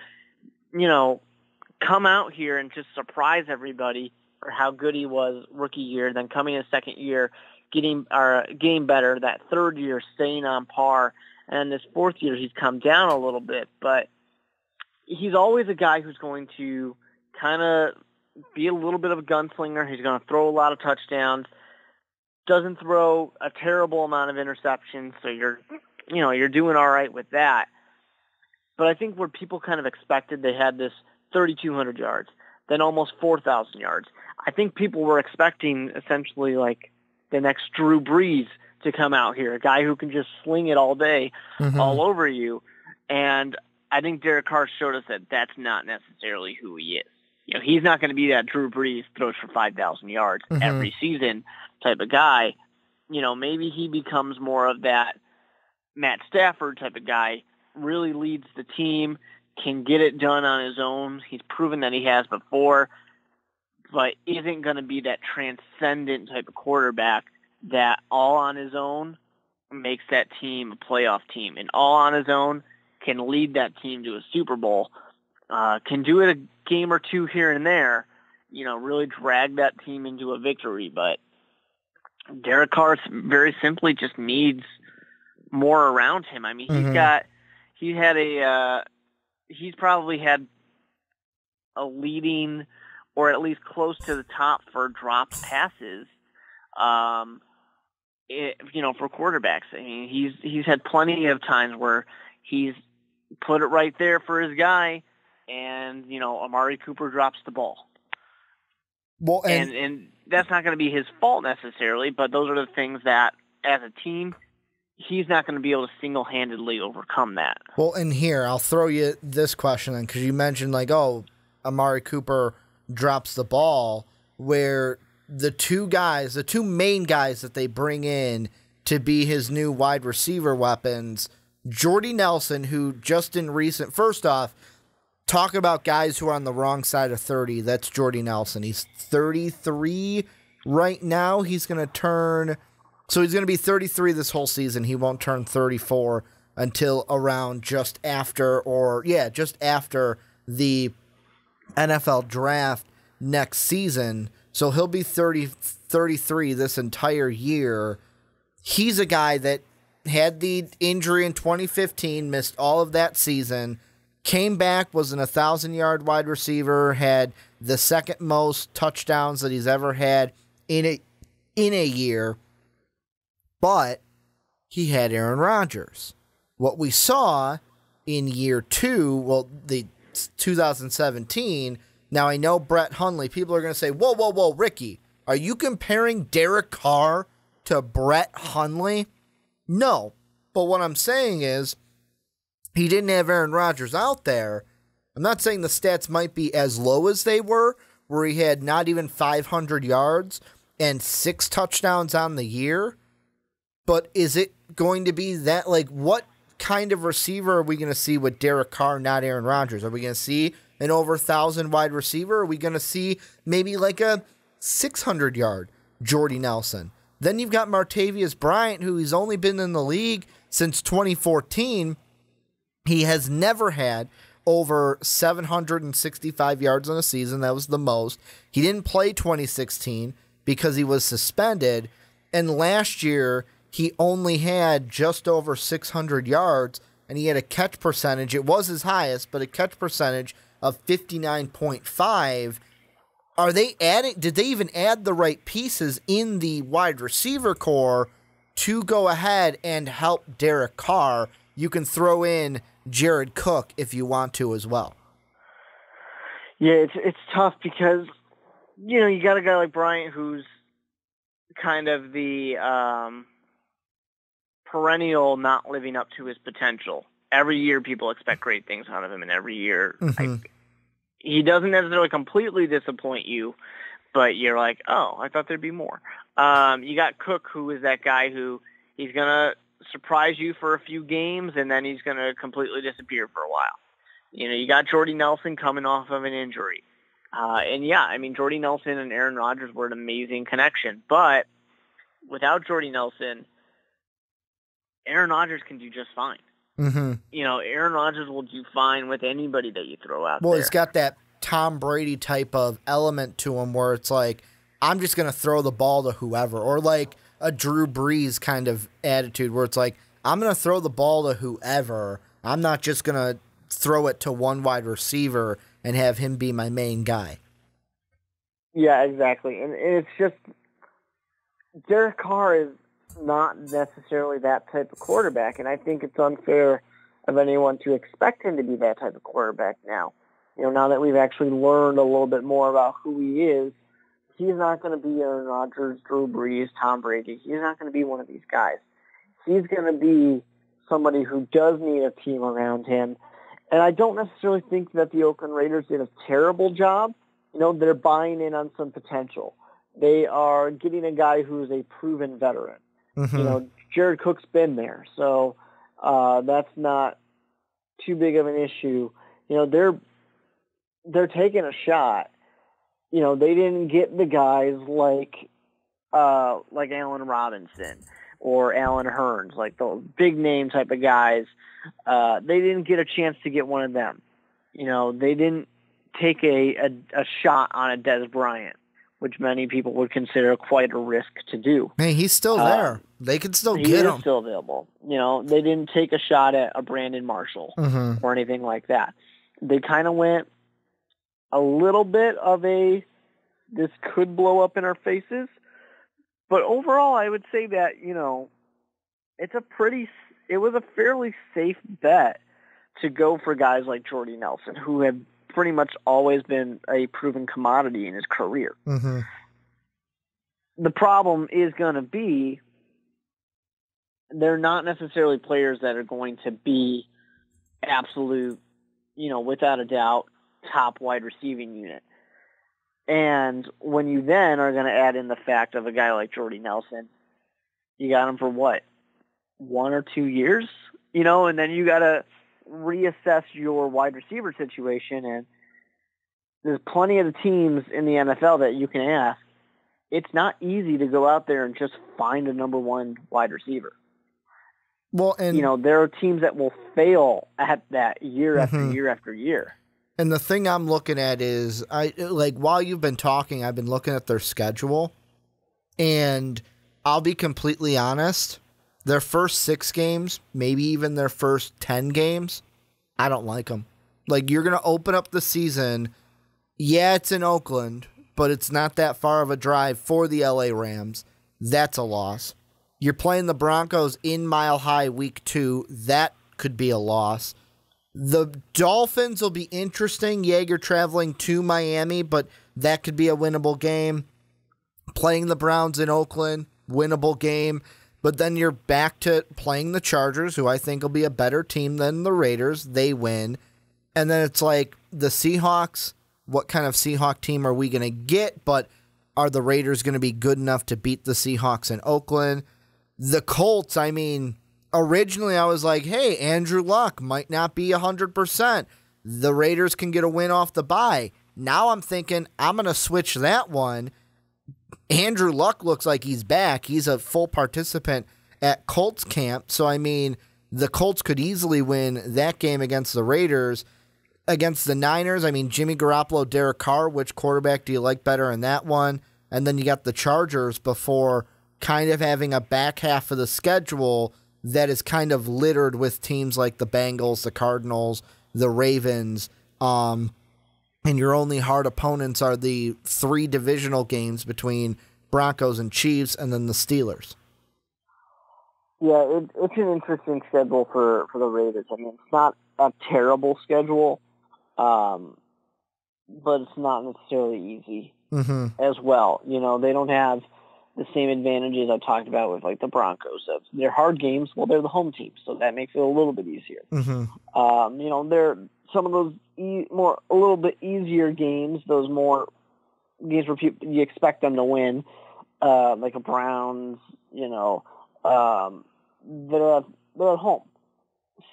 come out here and just surprise everybody for how good he was rookie year, then coming in second year, getting better. That third year, staying on par. And this fourth year, he's come down a little bit. But he's always a guy who's going to kind of be a little bit of a gunslinger. He's going to throw a lot of touchdowns. Doesn't throw a terrible amount of interceptions, so you're doing all right with that. But I think where people kind of expected, they had this 3,200 yards, then almost 4,000 yards. I think people were expecting essentially like the next Drew Brees to come out here, a guy who can just sling it all day, all over you. And I think Derek Carr showed us that that's not necessarily who he is. He's not going to be that Drew Brees throws for 5,000 yards every season type of guy. Maybe he becomes more of that Matt Stafford type of guy, really leads the team, can get it done on his own. He's proven that he has before, but isn't going to be that transcendent type of quarterback that all on his own makes that team a playoff team, and all on his own can lead that team to a Super Bowl, can do it a game or two here and there, really drag that team into a victory. But Derek Carr very simply just needs more around him. I mean, he's probably had a leading or at least close to the top for dropped passes, for quarterbacks. I mean, he's had plenty of times where he's put it right there for his guy, and Amari Cooper drops the ball. Well, and that's not going to be his fault necessarily, but those are the things that, as a team, he's not going to be able to single-handedly overcome that. Well, and here, I'll throw you this question then, because you mentioned, Amari Cooper drops the ball, where the two main guys that they bring in to be his new wide receiver weapons, Jordy Nelson, who just in recent, first off, talk about guys who are on the wrong side of 30. That's Jordy Nelson. He's 33 right now. He's going to be 33 this whole season. He won't turn 34 until around just after the NFL draft next season. So he'll be 33 this entire year. He's a guy that had the injury in 2015, missed all of that season, came back, was an 1,000-yard wide receiver, had the second most touchdowns that he's ever had in a year, but he had Aaron Rodgers. What we saw in year two, the 2017, now I know Brett Hundley, people are going to say, whoa, Ricky, are you comparing Derek Carr to Brett Hundley? No, but what I'm saying is he didn't have Aaron Rodgers out there. I'm not saying the stats might be as low as they were, where he had not even 500 yards and 6 touchdowns on the year, but is it going to be that, what kind of receiver are we going to see with Derek Carr, not Aaron Rodgers? Are we going to see an over 1,000 wide receiver? Are we going to see maybe a 600-yard Jordy Nelson? Then you've got Martavius Bryant, who he's only been in the league since 2014. He has never had over 765 yards in a season. That was the most. He didn't play 2016 because he was suspended. And last year, he only had just over 600 yards, and he had a catch percentage. It was his highest, but a catch percentage of 59.5. Did they even add the right pieces in the wide receiver core to go ahead and help Derek Carr? You can throw in Jared Cook if you want to as well. Yeah, it's tough because, you got a guy like Bryant who's kind of the perennial not living up to his potential. Every year people expect great things out of him, and every year he doesn't necessarily completely disappoint you, but you're like, oh, I thought there'd be more. You got Cook, who is that guy who he's going to surprise you for a few games, and then he's going to completely disappear for a while. You got Jordy Nelson coming off of an injury. Jordy Nelson and Aaron Rodgers were an amazing connection, but without Jordy Nelson, Aaron Rodgers can do just fine. Aaron Rodgers will do fine with anybody that you throw out there. Well, he's got that Tom Brady type of element to him where it's like, I'm just going to throw the ball to whoever. Or a Drew Brees kind of attitude where it's like, I'm going to throw the ball to whoever. I'm not just going to throw it to one wide receiver and have him be my main guy. Yeah, exactly. And it's just, Derek Carr is not necessarily that type of quarterback, and I think it's unfair of anyone to expect him to be that type of quarterback now. Now that we've actually learned a little bit more about who he is, he's not going to be Aaron Rodgers, Drew Brees, Tom Brady. He's not going to be one of these guys. He's going to be somebody who does need a team around him. And I don't necessarily think that the Oakland Raiders did a terrible job. They're buying in on some potential. They are getting a guy who's a proven veteran. Mm-hmm. Jared Cook's been there, so that's not too big of an issue. They're taking a shot. They didn't get the guys like Allen Robinson or Allen Hurns, like the big name type of guys. They didn't get a chance to get one of them. They didn't take a shot on a Dez Bryant, which many people would consider quite a risk to do. Hey, he's still there. They can still get him. He is still available. They didn't take a shot at a Brandon Marshall or anything like that. They kind of went a little bit of this could blow up in our faces. But overall, I would say that, it was a fairly safe bet to go for guys like Jordy Nelson, who have pretty much always been a proven commodity in his career. Mm-hmm. The problem is going to be they're not necessarily players that are going to be absolute, without a doubt, top wide receiving unit. And when you then are going to add in the fact of a guy like Jordy Nelson, you got him for what? 1 or 2 years? And then you got to reassess your wide receiver situation. And there's plenty of the teams in the NFL that you can ask. It's not easy to go out there and just find a number one wide receiver. Well, and there are teams that will fail at that year after year after year. And the thing I'm looking at is, while you've been talking, I've been looking at their schedule, and I'll be completely honest, their first 6 games, maybe even their first 10 games, I don't like them. You're going to open up the season, yeah, it's in Oakland, but it's not that far of a drive for the LA Rams. That's a loss. You're playing the Broncos in Mile High week 2. That could be a loss. The Dolphins will be interesting. Yeah, you're traveling to Miami, but that could be a winnable game. Playing the Browns in Oakland, winnable game. But then you're back to playing the Chargers, who I think will be a better team than the Raiders. They win. And then it's like the Seahawks. What kind of Seahawk team are we going to get? But are the Raiders going to be good enough to beat the Seahawks in Oakland? The Colts, originally I was like, hey, Andrew Luck might not be 100%. The Raiders can get a win off the bye. Now I'm thinking I'm going to switch that one. Andrew Luck looks like he's back. He's a full participant at Colts camp. So, the Colts could easily win that game against the Raiders. Against the Niners, Jimmy Garoppolo, Derek Carr, which quarterback do you like better in that one? And then you got the Chargers before kind of having a back half of the schedule that is kind of littered with teams like the Bengals, the Cardinals, the Ravens, and your only hard opponents are the 3 divisional games between Broncos and Chiefs and then the Steelers. Yeah, it's an interesting schedule for the Raiders. It's not a terrible schedule, but it's not necessarily easy as well. They don't have the same advantages I talked about with the Broncos. They're hard games. Well, they're the home team, so that makes it a little bit easier. They're some of those a little bit easier games. Those more games where you expect them to win, like a Browns. They're at home.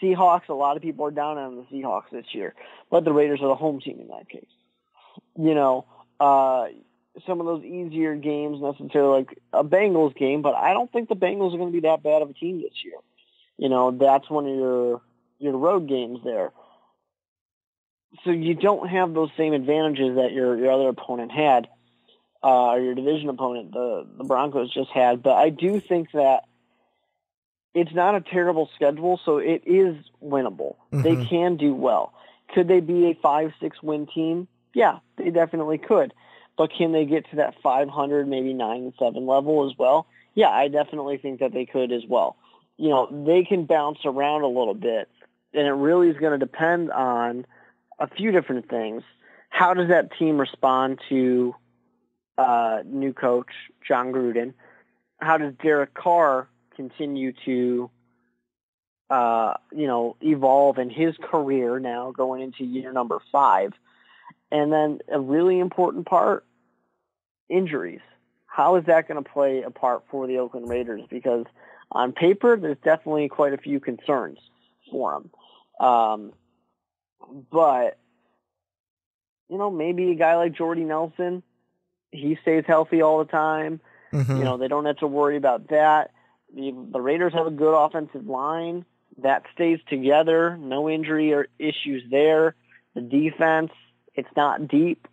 Seahawks. A lot of people are down on the Seahawks this year, but the Raiders are the home team in that case. Some of those easier games necessarily like a Bengals game, but I don't think the Bengals are going to be that bad of a team this year. That's one of your road games there. So you don't have those same advantages that your other opponent had. your division opponent, the Broncos just had. But I do think that it's not a terrible schedule, so it is winnable. Mm-hmm. They can do well. Could they be a 5-6 win team? Yeah, they definitely could. But can they get to that 500, maybe 9-7 level as well? Yeah, I definitely think that they could as well. You know, they can bounce around a little bit, and it really is going to depend on a few different things. How does that team respond to new coach John Gruden? How does Derek Carr continue to, evolve in his career now going into year number 5? And then a really important part, injuries. How is that going to play a part for the Oakland Raiders? Because on paper, there's definitely quite a few concerns for them. But, maybe a guy like Jordy Nelson, he stays healthy all the time. Mm-hmm. They don't have to worry about that. The Raiders have a good offensive line. That stays together. No injury or issues there. The defense, it's not deep.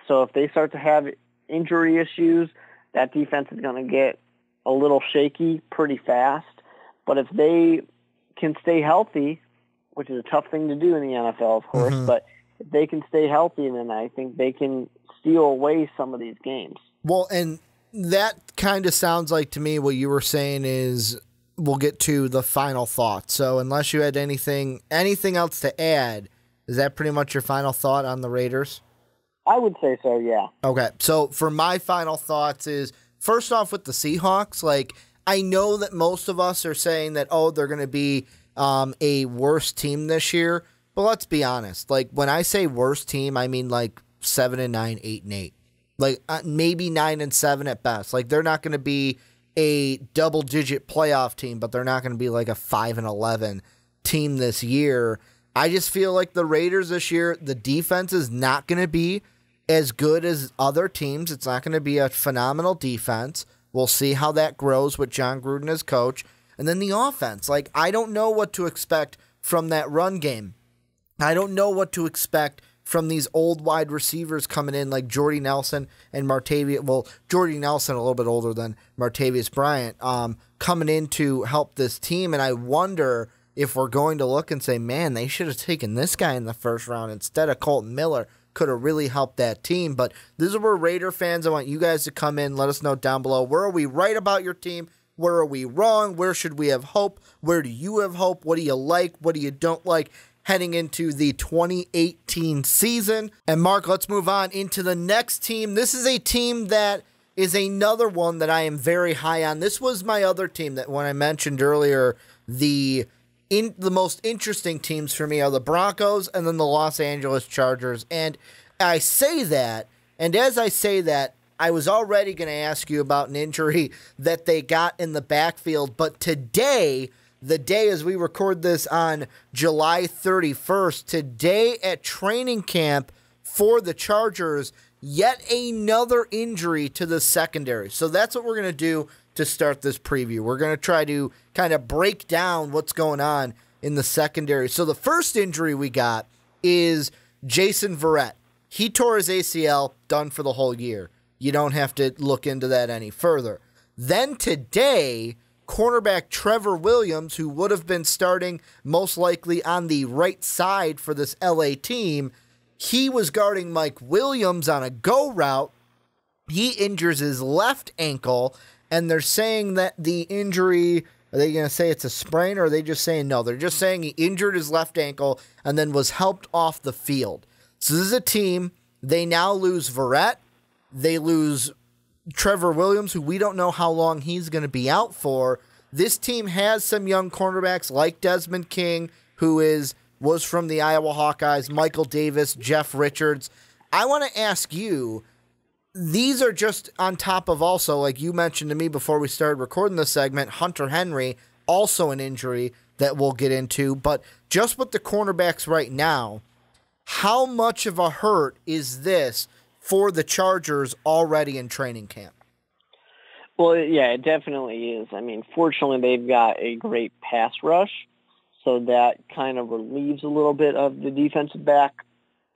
So if they start to have injury issues, that defense is going to get a little shaky pretty fast. But if they can stay healthy, which is a tough thing to do in the NFL, of course, mm-hmm. but if they can stay healthy, then I think they can steal away some of these games. Well, and that kind of sounds like to me what you were saying is we'll get to the final thought. So unless you had anything else to add, is that pretty much your final thought on the Raiders? I would say so, yeah. Okay, so for my final thoughts is, first off with the Seahawks, I know that most of us are saying that, they're going to be a worse team this year, but let's be honest. When I say worst team, I mean 7-9, 8-8. Maybe 9-7 at best. They're not going to be a double-digit playoff team, but they're not going to be a 5-11 team this year. I just feel like the Raiders this year, the defense is not going to be as good as other teams. It's not going to be a phenomenal defense. We'll see how that grows with John Gruden as coach. And then the offense. I don't know what to expect from that run game. I don't know what to expect from these old wide receivers coming in like Jordy Nelson and Martavius. Well, Jordy Nelson, a little bit older than Martavius Bryant, coming in to help this team. And I wonder if we're going to look and say, man, they should have taken this guy in the first round instead of Colton Miller. Could have really helped that team. But this is where Raider fans, I want you guys to come in. Let us know down below. Where are we right about your team? Where are we wrong? Where should we have hope? Where do you have hope? What do you like? What do you don't like heading into the 2018 season? And Mark, let's move on into the next team. This is a team that is another one that I am very high on. This was my other team that when I mentioned earlier, the most interesting teams for me are the Broncos and then the Los Angeles Chargers. And I say that, and as I say that, I was already going to ask you about an injury that they got in the backfield. But today, the day as we record this on July 31st, today at training camp for the Chargers, yet another injury to the secondary. So that's what we're going to do to start this preview. We're going to try to kind of break down what's going on in the secondary. So the first injury we got is Jason Verrett. He tore his ACL, done for the whole year. You don't have to look into that any further. Then today, cornerback Trevor Williams, who would have been starting most likely on the right side for this LA team, he was guarding Mike Williams on a go route. He injures his left ankle, and they're saying that the injury, are they going to say it's a sprain, or are they just saying no? They're just saying he injured his left ankle and then was helped off the field. So this is a team, they now lose Verrett, they lose Trevor Williams, who we don't know how long he's going to be out for. This team has some young cornerbacks like Desmond King, who was from the Iowa Hawkeyes, Michael Davis, Jeff Richards. I want to ask you, these are just on top of also, like you mentioned to me before we started recording this segment, Hunter Henry, also an injury that we'll get into. But just with the cornerbacks right now, how much of a hurt is this for the Chargers already in training camp? Well, yeah, it definitely is. I mean, fortunately, they've got a great pass rush, so that kind of relieves a little bit of the defensive back,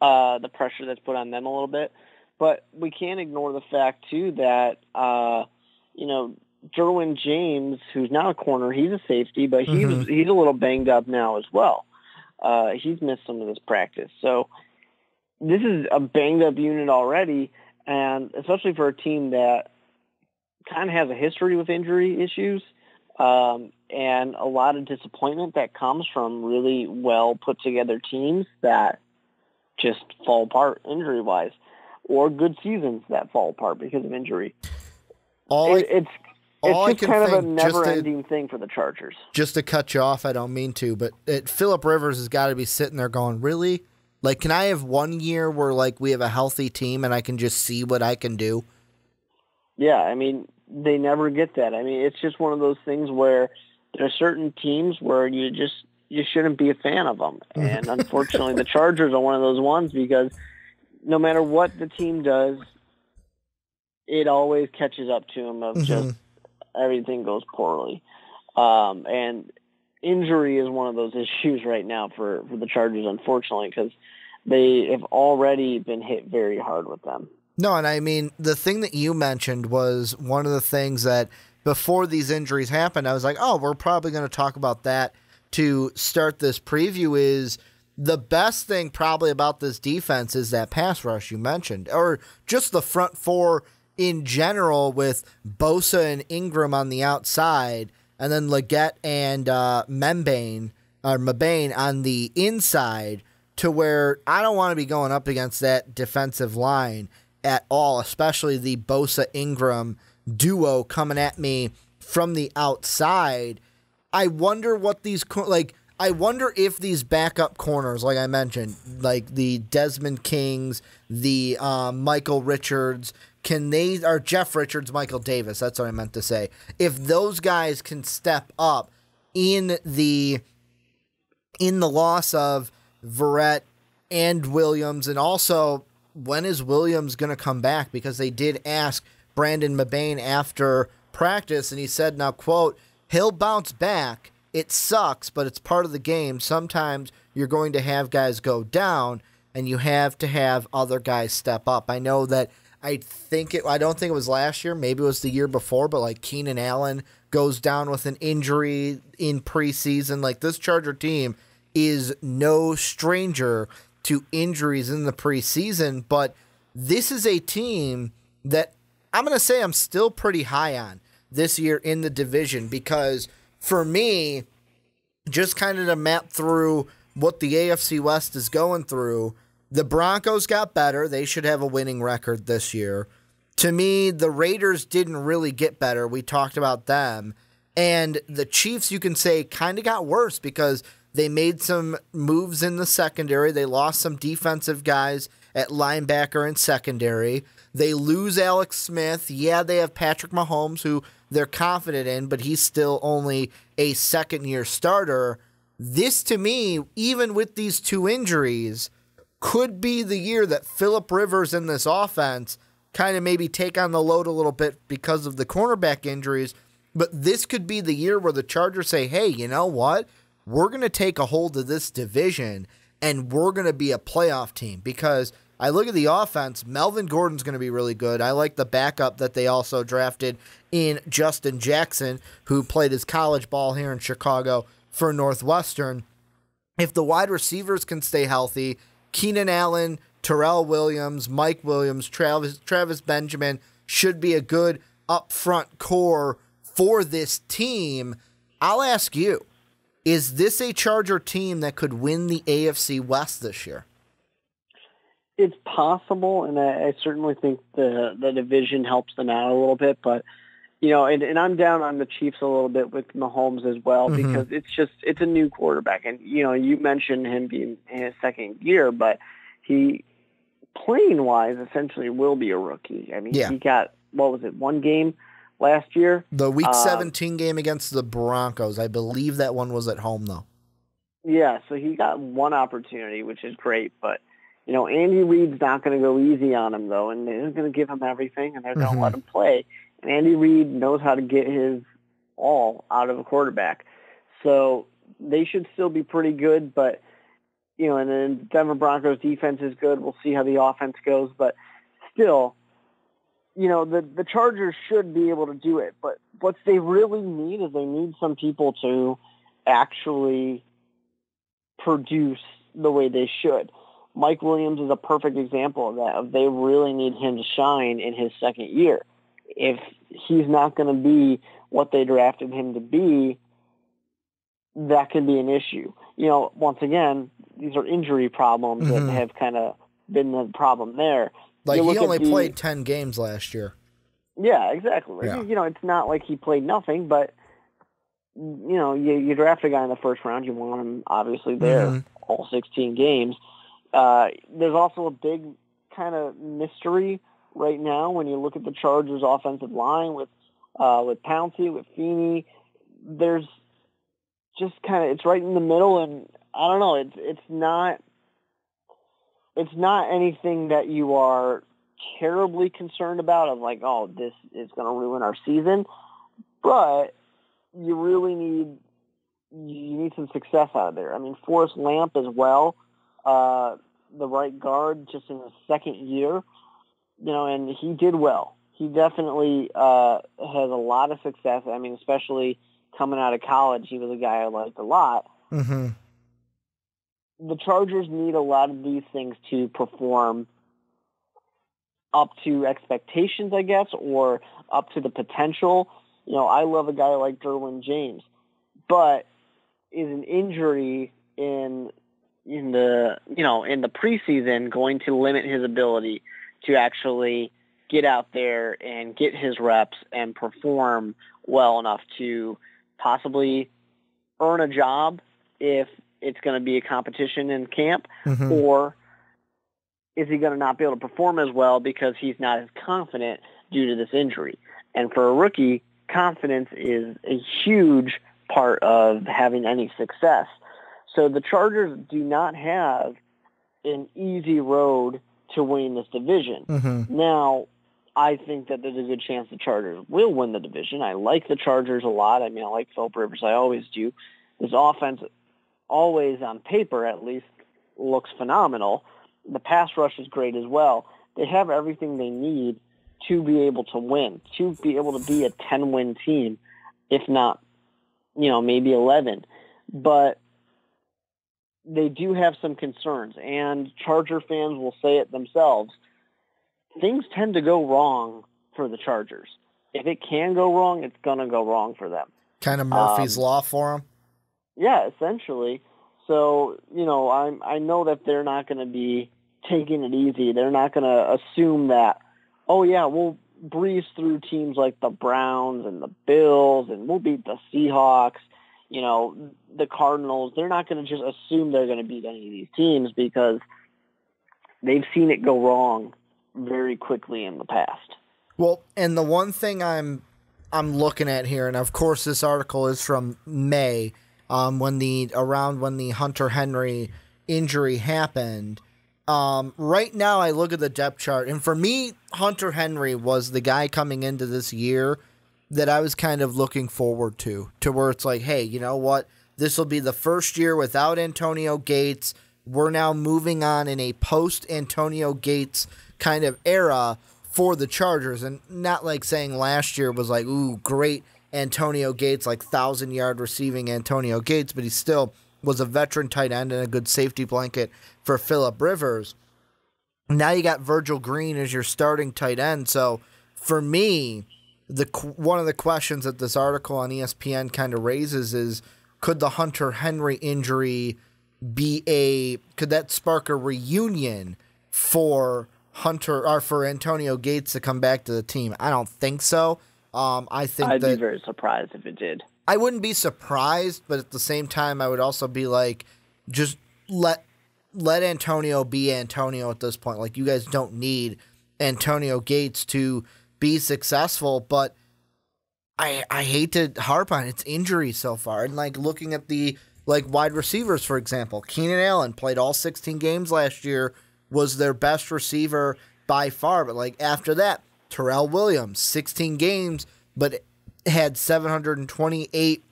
the pressure that's put on them a little bit. But we can't ignore the fact, too, that, Derwin James, who's not a corner, he's a safety, but he's a little banged up now as well. He's missed some of this practice. So this is a banged-up unit already, and especially for a team that kind of has a history with injury issues and a lot of disappointment that comes from really well-put-together teams that just fall apart injury-wise, or good seasons that fall apart because of injury. It's just kind of a never-ending thing for the Chargers. Just to cut you off, I don't mean to, but Phillip Rivers has got to be sitting there going, really? Like, can I have 1 year where, like, we have a healthy team and I can just see what I can do? Yeah, I mean, they never get that. I mean, it's just one of those things where there are certain teams where you shouldn't be a fan of them. And unfortunately, the Chargers are one of those ones because no matter what the team does, it always catches up to them of just everything goes poorly. And injury is one of those issues right now for the Chargers, unfortunately, because they have already been hit very hard with them. No, and I mean, the thing that you mentioned was one of the things that before these injuries happened, I was like, oh, we're probably going to talk about that to start this preview. Is the best thing probably about this defense is that pass rush you mentioned, or just the front four in general with Bosa and Ingram on the outside, and then Leggett and Mabane on the inside, to where I don't want to be going up against that defensive line at all, especially the Bosa-Ingram duo coming at me from the outside. I wonder what these I wonder if these backup corners, like I mentioned, like the Desmond Kings, the Michael Richards, or Jeff Richards, Michael Davis, that's what I meant to say. If those guys can step up in the loss of Verrett and Williams, and also when is Williams going to come back? Because they did ask Brandon Mabane after practice, and he said, now, quote, he'll bounce back. It sucks, but it's part of the game. Sometimes you're going to have guys go down, and you have to have other guys step up. I know that I don't think it was last year, maybe it was the year before, but like Keenan Allen goes down with an injury in preseason. Like, this Charger team is no stranger to injuries in the preseason, but this is a team that I'm going to say I'm still pretty high on this year in the division, because for me, just kind of to map through what the AFC West is going through, the Broncos got better. They should have a winning record this year. To me, the Raiders didn't really get better. We talked about them. And the Chiefs, you can say, kind of got worse because they made some moves in the secondary. They lost some defensive guys at linebacker and secondary. They lose Alex Smith. Yeah, they have Patrick Mahomes, who they're confident in, but he's still only a second-year starter. This, to me, even with these two injuries, could be the year that Phillip Rivers in this offense kind of maybe take on the load a little bit because of the cornerback injuries. But this could be the year where the Chargers say, hey, you know what? We're going to take a hold of this division, and we're going to be a playoff team. Because I look at the offense, Melvin Gordon's going to be really good. I like the backup that they also drafted in Justin Jackson, who played his college ball here in Chicago for Northwestern. If the wide receivers can stay healthy, Keenan Allen, Terrell Williams, Mike Williams, Travis Benjamin should be a good up-front core for this team. I'll ask you, is this a Charger team that could win the AFC West this year? It's possible, and I certainly think the division helps them out a little bit. But, and I'm down on the Chiefs a little bit with Mahomes as well, because it's a new quarterback. And, you mentioned him being in his second year, but he, playing-wise, essentially will be a rookie. I mean, He got, one game last year? The Week 17 game against the Broncos. I believe that one was at home, though. Yeah, so he got one opportunity, which is great. But, Andy Reid's not going to go easy on him, though, and they're going to give him everything, and they're going to let him play. And Andy Reid knows how to get his all out of a quarterback. So they should still be pretty good, but, and then Denver Broncos defense is good. We'll see how the offense goes. But still, the Chargers should be able to do it. But what they really need is they need some people to actually produce the way they should. Mike Williams is a perfect example of that. They really need him to shine in his second year. If he's not going to be what they drafted him to be, that could be an issue. Once again, these are injury problems that have kind of been the problem there. Like, he only played 10 games last year. Yeah, exactly. Yeah. It's not like he played nothing, but, you draft a guy in the first round, you want him obviously there all 16 games. There's also a big kind of mystery right now when you look at the Chargers' offensive line with Pouncey, with Feeney. There's just it's right in the middle, and I don't know. It's not anything that you are terribly concerned about of like, oh, this is going to ruin our season, but you really need some success out of there. I mean, Forrest Lamp as well, the right guard, just in his second year, and he did well. He definitely has a lot of success. I mean, especially coming out of college, he was a guy I liked a lot. Mm-hmm. The Chargers need a lot of these things to perform up to expectations, I guess, or up to the potential. I love a guy like Derwin James, but is an injury in the preseason going to limit his ability to actually get out there and get his reps and perform well enough to possibly earn a job if it's going to be a competition in camp, or is he going to not be able to perform as well because he's not as confident due to this injury? And for a rookie, confidence is a huge part of having any success. So the Chargers do not have an easy road to winning this division. Now, I think that there's a good chance the Chargers will win the division. I like the Chargers a lot. I mean, I like Philip Rivers. I always do. This offense always, on paper at least, looks phenomenal. The pass rush is great as well. They have everything they need to be able to win, to be able to be a 10-win team, if not, maybe 11. But they do have some concerns, and Charger fans will say it themselves. Things tend to go wrong for the Chargers. If it can go wrong, it's going to go wrong for them. Kind of Murphy's Law for them? Yeah, essentially. So, I know that they're not going to be taking it easy. They're not going to assume that, oh, yeah, we'll breeze through teams like the Browns and the Bills, and we'll beat the Seahawks, the Cardinals. They're not going to just assume they're going to beat any of these teams because they've seen it go wrong very quickly in the past. Well, and the one thing I'm looking at here, and of course this article is from May, when the Hunter Henry injury happened. Right now I look at the depth chart, and for me, Hunter Henry was the guy coming into this year that I was kind of looking forward to where it's like, hey, you know what? This will be the first year without Antonio Gates. We're now moving on in a post-Antonio Gates kind of era for the Chargers, and not like saying last year was like, ooh, great Antonio Gates, like 1,000-yard receiving Antonio Gates, but he still was a veteran tight end and a good safety blanket for Philip Rivers. Now you got Virgil Green as your starting tight end. So for me, one of the questions that this article on ESPN kind of raises is, could the Hunter Henry injury could that spark a reunion for Antonio Gates to come back to the team? I don't think so. I think I'd be very surprised if it did. I wouldn't be surprised, but at the same time, I would also be like, just let Antonio be Antonio at this point. Like, you guys don't need Antonio Gates to be successful, but I hate to harp on its injury so far. And like looking at the wide receivers, for example, Keenan Allen played all 16 games last year, was their best receiver by far. But like after that, Terrell Williams, 16 games, but had 728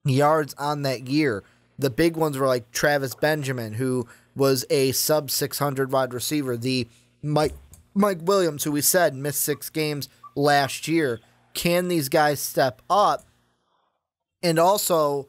yards on that year. The big ones were like Travis Benjamin, who was a sub-600 wide receiver. The Mike Mike Williams, who we said missed 6 games last year. Can these guys step up? And also,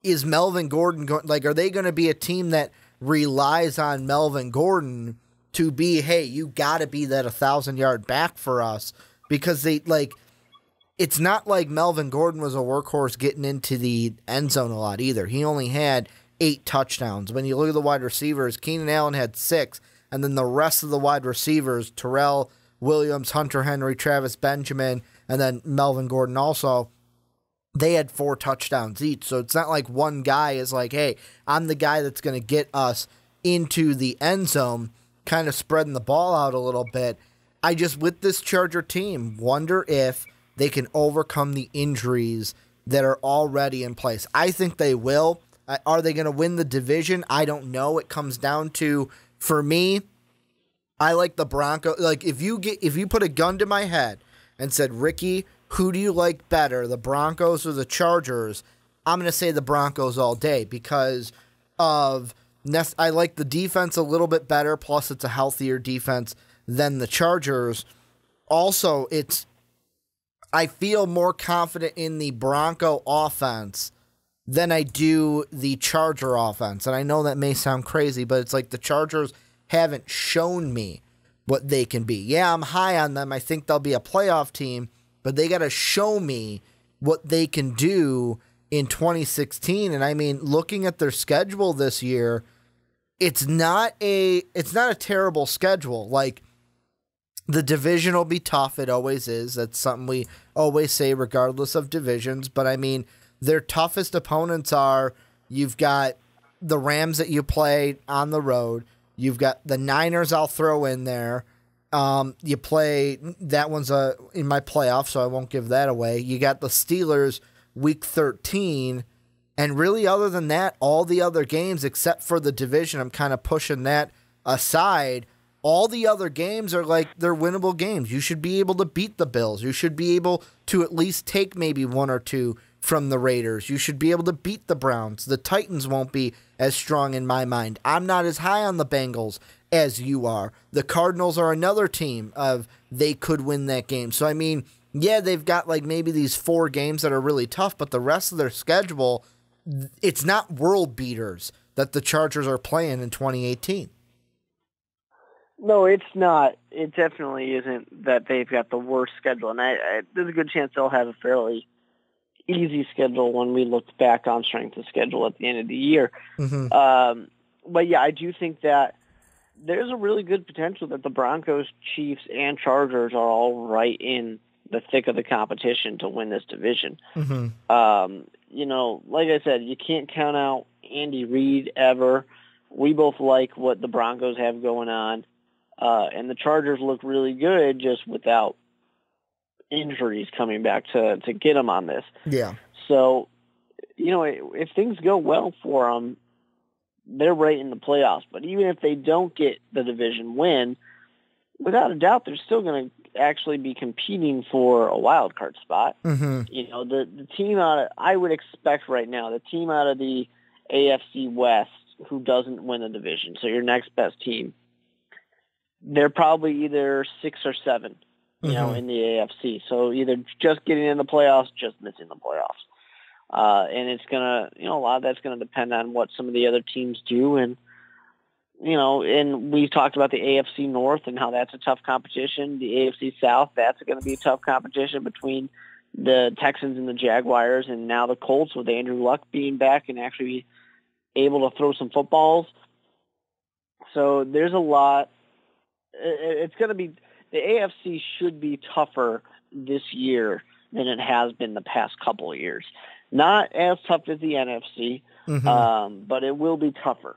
is Melvin Gordon are they going to be a team that relies on Melvin Gordon to be, hey, you got to be that 1,000-yard back for us? Because it's not like Melvin Gordon was a workhorse getting into the end zone a lot either. He only had 8 touchdowns. When you look at the wide receivers, Keenan Allen had 6, and then the rest of the wide receivers, Terrell Williams, Hunter Henry, Travis Benjamin, and then Melvin Gordon also, they had 4 touchdowns each. So it's not like one guy is like, hey, I'm the guy that's going to get us into the end zone, kind of spreading the ball out a little bit. I just, with this Charger team, wonder if they can overcome the injuries that are already in place. I think they will. Are they going to win the division? I don't know. It comes down to, for me, I like the Broncos. Like, if you put a gun to my head and said, Ricky, who do you like better, the Broncos or the Chargers? I'm going to say the Broncos all day because I like the defense a little bit better, plus it's a healthier defense than the Chargers. Also, I feel more confident in the Bronco offense than I do the Charger offense. And I know that may sound crazy, but it's like the Chargers haven't shown me what they can be. Yeah, I'm high on them. I think they'll be a playoff team, but they got to show me what they can do in 2016. And I mean, looking at their schedule this year, it's not a terrible schedule. Like, the division will be tough. It always is. That's something we always say regardless of divisions. But I mean, their toughest opponents are, you've got the Rams that you play on the road. You've got the Niners I'll throw in there. You play, that one's in my playoff, so I won't give that away. You got the Steelers week 13. And really, other than that, all the other games, except for the division, I'm kind of pushing that aside. All the other games are like, they're winnable games. You should be able to beat the Bills. You should be able to at least take maybe 1 or 2 from the Raiders. You should be able to beat the Browns. The Titans won't be as strong in my mind. I'm not as high on the Bengals as you are. The Cardinals are another team of they could win that game. So, I mean, yeah, they've got like maybe these 4 games that are really tough, but the rest of their schedule, it's not world beaters that the Chargers are playing in 2018. No, it's not. It definitely isn't that they've got the worst schedule. And there's a good chance they'll have a fairly easy schedule when we look back on strength of schedule at the end of the year. Mm-hmm. But yeah, I do think that there's a really good potential that the Broncos, Chiefs, and Chargers are all right in the thick of the competition to win this division. Mm-hmm. Like I said, you can't count out Andy Reid ever. We both like what the Broncos have going on. And the Chargers look really good just without injuries coming back to get them on this. Yeah. So, if things go well for them, they're right in the playoffs. But even if they don't get the division win, without a doubt, they're still going to actually be competing for a wild card spot. Mm-hmm. The team I would expect right now, the team out of the AFC West who doesn't win the division, so your next best team, they're probably either 6 or 7, in the AFC. So either just getting in the playoffs, just missing the playoffs. And it's going to, a lot of that's going to depend on what some of the other teams do. And, and we've talked about the AFC North and how that's a tough competition. The AFC South, that's going to be a tough competition between the Texans and the Jaguars, and now the Colts with Andrew Luck being back and actually able to throw some footballs. So there's a lot. It's going to be, the AFC should be tougher this year than it has been the past couple of years. Not as tough as the NFC, but it will be tougher.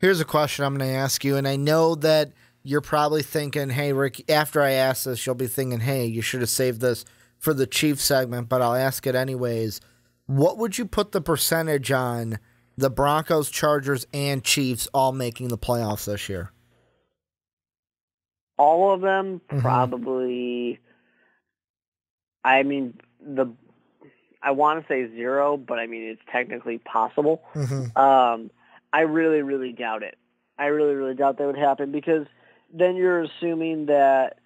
Here's a question I'm going to ask you, and I know that you're probably thinking, hey, Rick, after I ask this, you'll be thinking, hey, you should have saved this for the Chiefs segment, but I'll ask it anyways. What would you put the percentage on the Broncos, Chargers, and Chiefs all making the playoffs this year? All of them, probably. I mean, I want to say 0, but I mean it's technically possible. Mm-hmm. I really, really doubt it. I really, really doubt that would happen because then you're assuming that,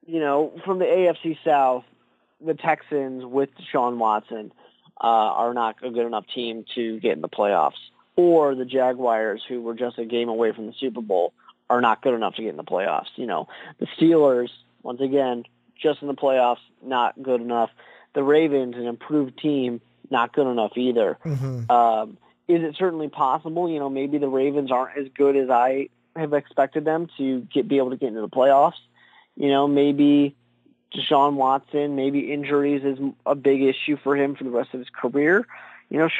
from the AFC South, the Texans with Deshaun Watson are not a good enough team to get in the playoffs. Or the Jaguars, who were just a game away from the Super Bowl, are not good enough to get in the playoffs. The Steelers, once again, just in the playoffs, not good enough. The Ravens, an improved team, not good enough either. Mm-hmm. Is it certainly possible? Maybe the Ravens aren't as good as I have expected them to be able to get into the playoffs. Maybe Deshaun Watson, maybe injuries is a big issue for him for the rest of his career.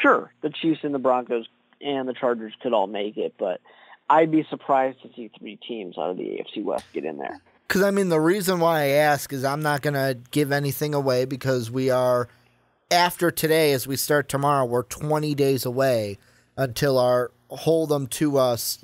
Sure, the Chiefs and the Broncos and the Chargers could all make it, but I'd be surprised to see 3 teams out of the AFC West get in there. Because, the reason why I ask is I'm not going to give anything away because we are, after today, as we start tomorrow, we're 20 days away until our hold them to us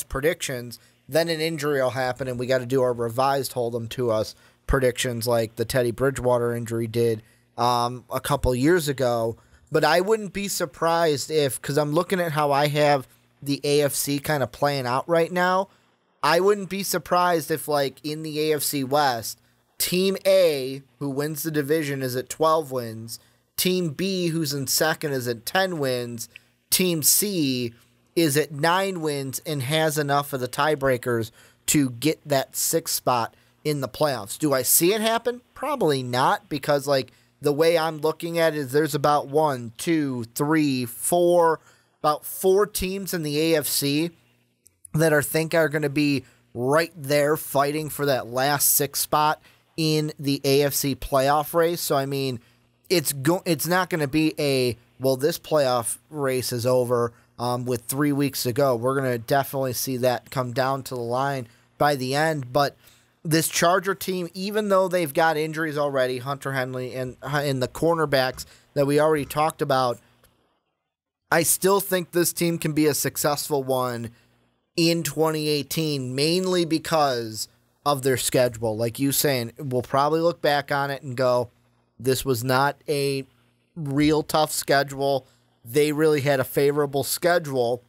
predictions. Then an injury will happen, and we got to do our revised hold them to us predictions like the Teddy Bridgewater injury did a couple years ago. But I wouldn't be surprised because I'm looking at how I have the AFC kind of playing out right now. I wouldn't be surprised if, in the AFC West, Team A, who wins the division, is at 12 wins. Team B, who's in second, is at 10 wins. Team C is at 9 wins and has enough of the tiebreakers to get that 6th spot in the playoffs. Do I see it happen? Probably not, because, the way I'm looking at it is there's about 1, 2, 3, 4, about 4 teams in the AFC that are going to be right there fighting for that last 6th spot in the AFC playoff race. So, it's not going to be this playoff race is over with 3 weeks to go. We're going to definitely see that come down to the line by the end. But this Charger team, even though they've got injuries already, Hunter Henry and the cornerbacks that we already talked about, I still think this team can be a successful one in 2018, mainly because of their schedule. Like you saying, we'll probably look back on it and go, this was not a real tough schedule. They really had a favorable schedule.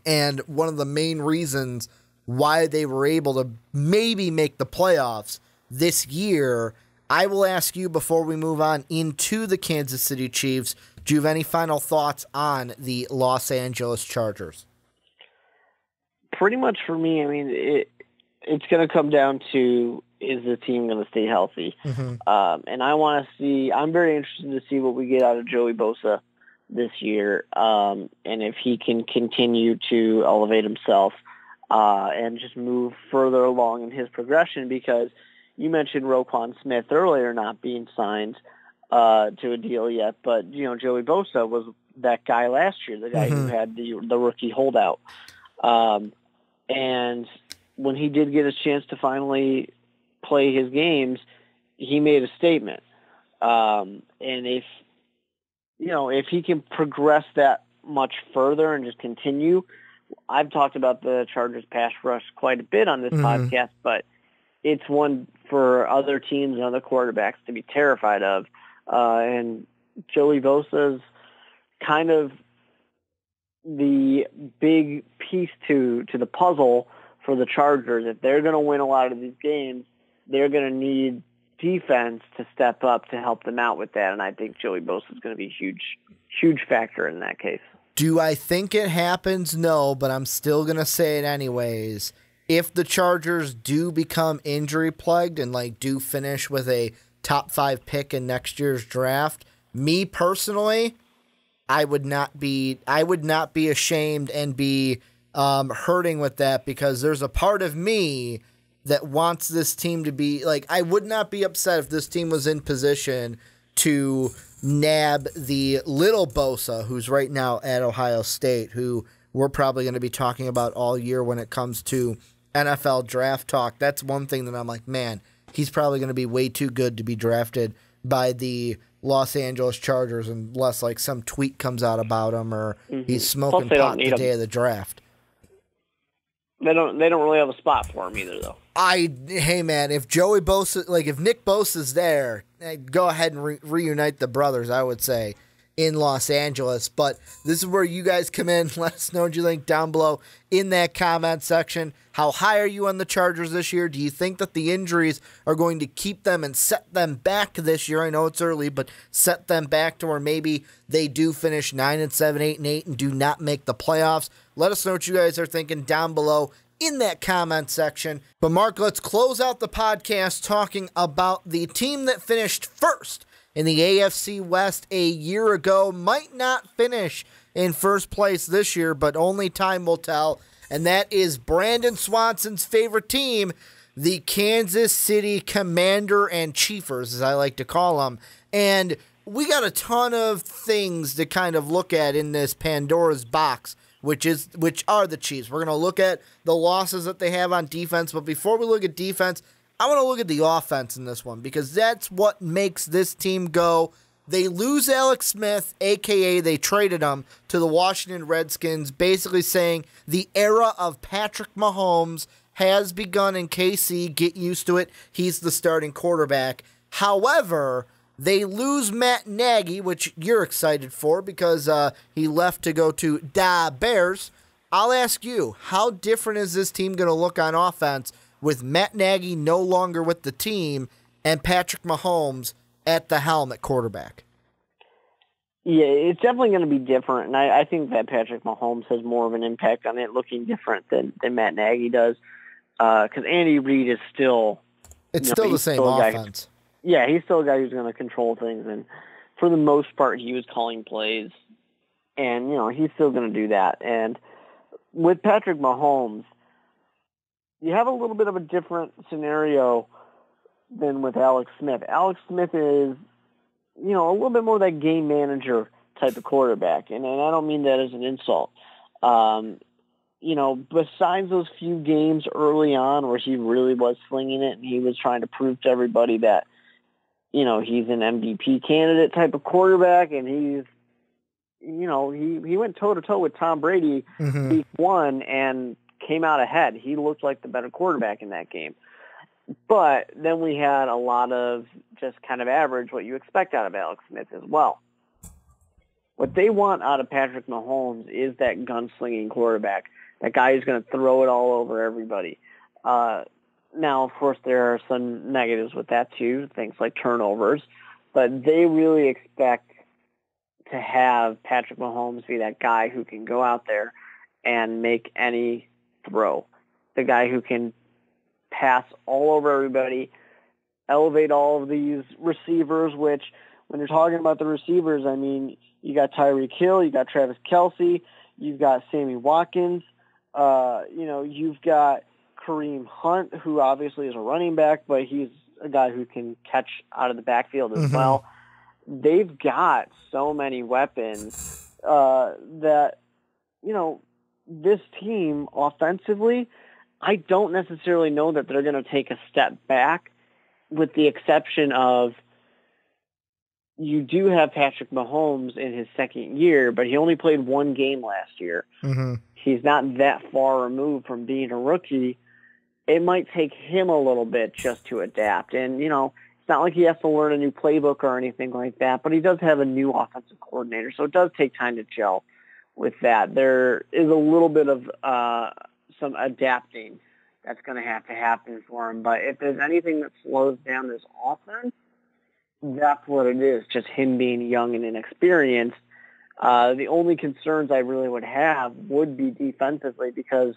And one of the main reasons why they were able to maybe make the playoffs this year, I will ask you before we move on into the Kansas City Chiefs, do you have any final thoughts on the Los Angeles Chargers? Pretty much for me, it's going to come down to, is the team going to stay healthy? Mm-hmm. And I'm very interested to see what we get out of Joey Bosa this year, and if he can continue to elevate himself and just move further along in his progression, because you mentioned Roquan Smith earlier not being signed to a deal yet, but Joey Bosa was that guy last year, the guy who had the rookie holdout. And when he did get a chance to finally play his games, he made a statement. And if he can progress that much further and just continue, I've talked about the Chargers pass rush quite a bit on this podcast, but it's one for other teams and other quarterbacks to be terrified of. And Joey Bosa's kind of the big piece to the puzzle for the Chargers. If they're going to win a lot of these games, they're going to need defense to step up to help them out with that. And I think Joey Bosa is going to be a huge factor in that case. Do I think it happens? No, but I'm still going to say it anyways. If the Chargers do become injury plagued and do finish with a top 5 pick in next year's draft, me personally, I would not be ashamed and be hurting with that, because there's a part of me that wants this team to be I would not be upset if this team was in position to nab the little Bosa, who's right now at Ohio State, who we're probably going to be talking about all year when it comes to NFL draft talk. That's one thing that I'm like, man, he's probably going to be way too good to be drafted by the Los Angeles Chargers unless some tweet comes out about him or he's smoking pot the day of the draft. They don't really have a spot for him either, though. Hey man, if Joey Bosa, if Nick Bosa's there, go ahead and reunite the brothers, I would say. in Los Angeles. But this is where you guys come in. Let us know what you think down below in that comment section. How high are you on the Chargers this year? Do you think that the injuries are going to keep them and set them back this year? I know it's early, but set them back to where maybe they do finish 9-7, 8-8, and do not make the playoffs. Let us know what you guys are thinking down below in that comment section. But Mark, let's close out the podcast talking about the team that finished first in the AFC West a year ago. Might not finish in first place this year, but only time will tell. And that is Brandon Swanson's favorite team, the Kansas City Commander and Chiefers, as I like to call them. And we got a ton of things to kind of look at in this Pandora's box, which are the Chiefs. We're going to look at the losses that they have on defense, but before we look at defense, I want to look at the offense in this one, because that's what makes this team go. They lose Alex Smith, a.k.a. they traded him to the Washington Redskins, basically saying the era of Patrick Mahomes has begun in KC. Get used to it. He's the starting quarterback. However, they lose Matt Nagy, which you're excited for because he left to go to the Bears. I'll ask you, how different is this team going to look on offense with Matt Nagy no longer with the team and Patrick Mahomes at the helm at quarterback? Yeah, it's definitely going to be different, and I think that Patrick Mahomes has more of an impact on it looking different than Matt Nagy does, because Andy Reid is still... It's still the same offense. Yeah, he's still a guy who's going to control things, and for the most part, he was calling plays, and, he's still going to do that. And with Patrick Mahomes, you have a little bit of a different scenario than with Alex Smith. Alex Smith is, a little bit more that game manager type of quarterback, and I don't mean that as an insult. Besides those few games early on where he really was slinging it and he was trying to prove to everybody that, he's an MVP candidate type of quarterback, and he's, he went toe-to-toe with Tom Brady week one and came out ahead. He looked like the better quarterback in that game. But then we had a lot of just kind of average, what you expect out of Alex Smith as well. What they want out of Patrick Mahomes is that gunslinging quarterback, that guy who's going to throw it all over everybody. Now, of course, there are some negatives with that too, things like turnovers, but they really expect to have Patrick Mahomes be that guy who can go out there and make any throw, the guy who can pass all over everybody, elevate all of these receivers, which when you're talking about the receivers, I mean, you got Tyreek Hill, you got Travis Kelce, you've got Sammy Watkins, you've got Kareem Hunt, who obviously is a running back, but he's a guy who can catch out of the backfield as well. They've got so many weapons that, this team offensively, I don't necessarily know that they're going to take a step back, with the exception of you do have Patrick Mahomes in his second year, but he only played one game last year. He's not that far removed from being a rookie. It might take him a little bit just to adapt. And, it's not like he has to learn a new playbook or anything like that, but he does have a new offensive coordinator, so it does take time to gel with that. There is a little bit of some adapting that's going to have to happen for him. But if there's anything that slows down this offense, that's what it is, just him being young and inexperienced. The only concerns I really would have would be defensively, because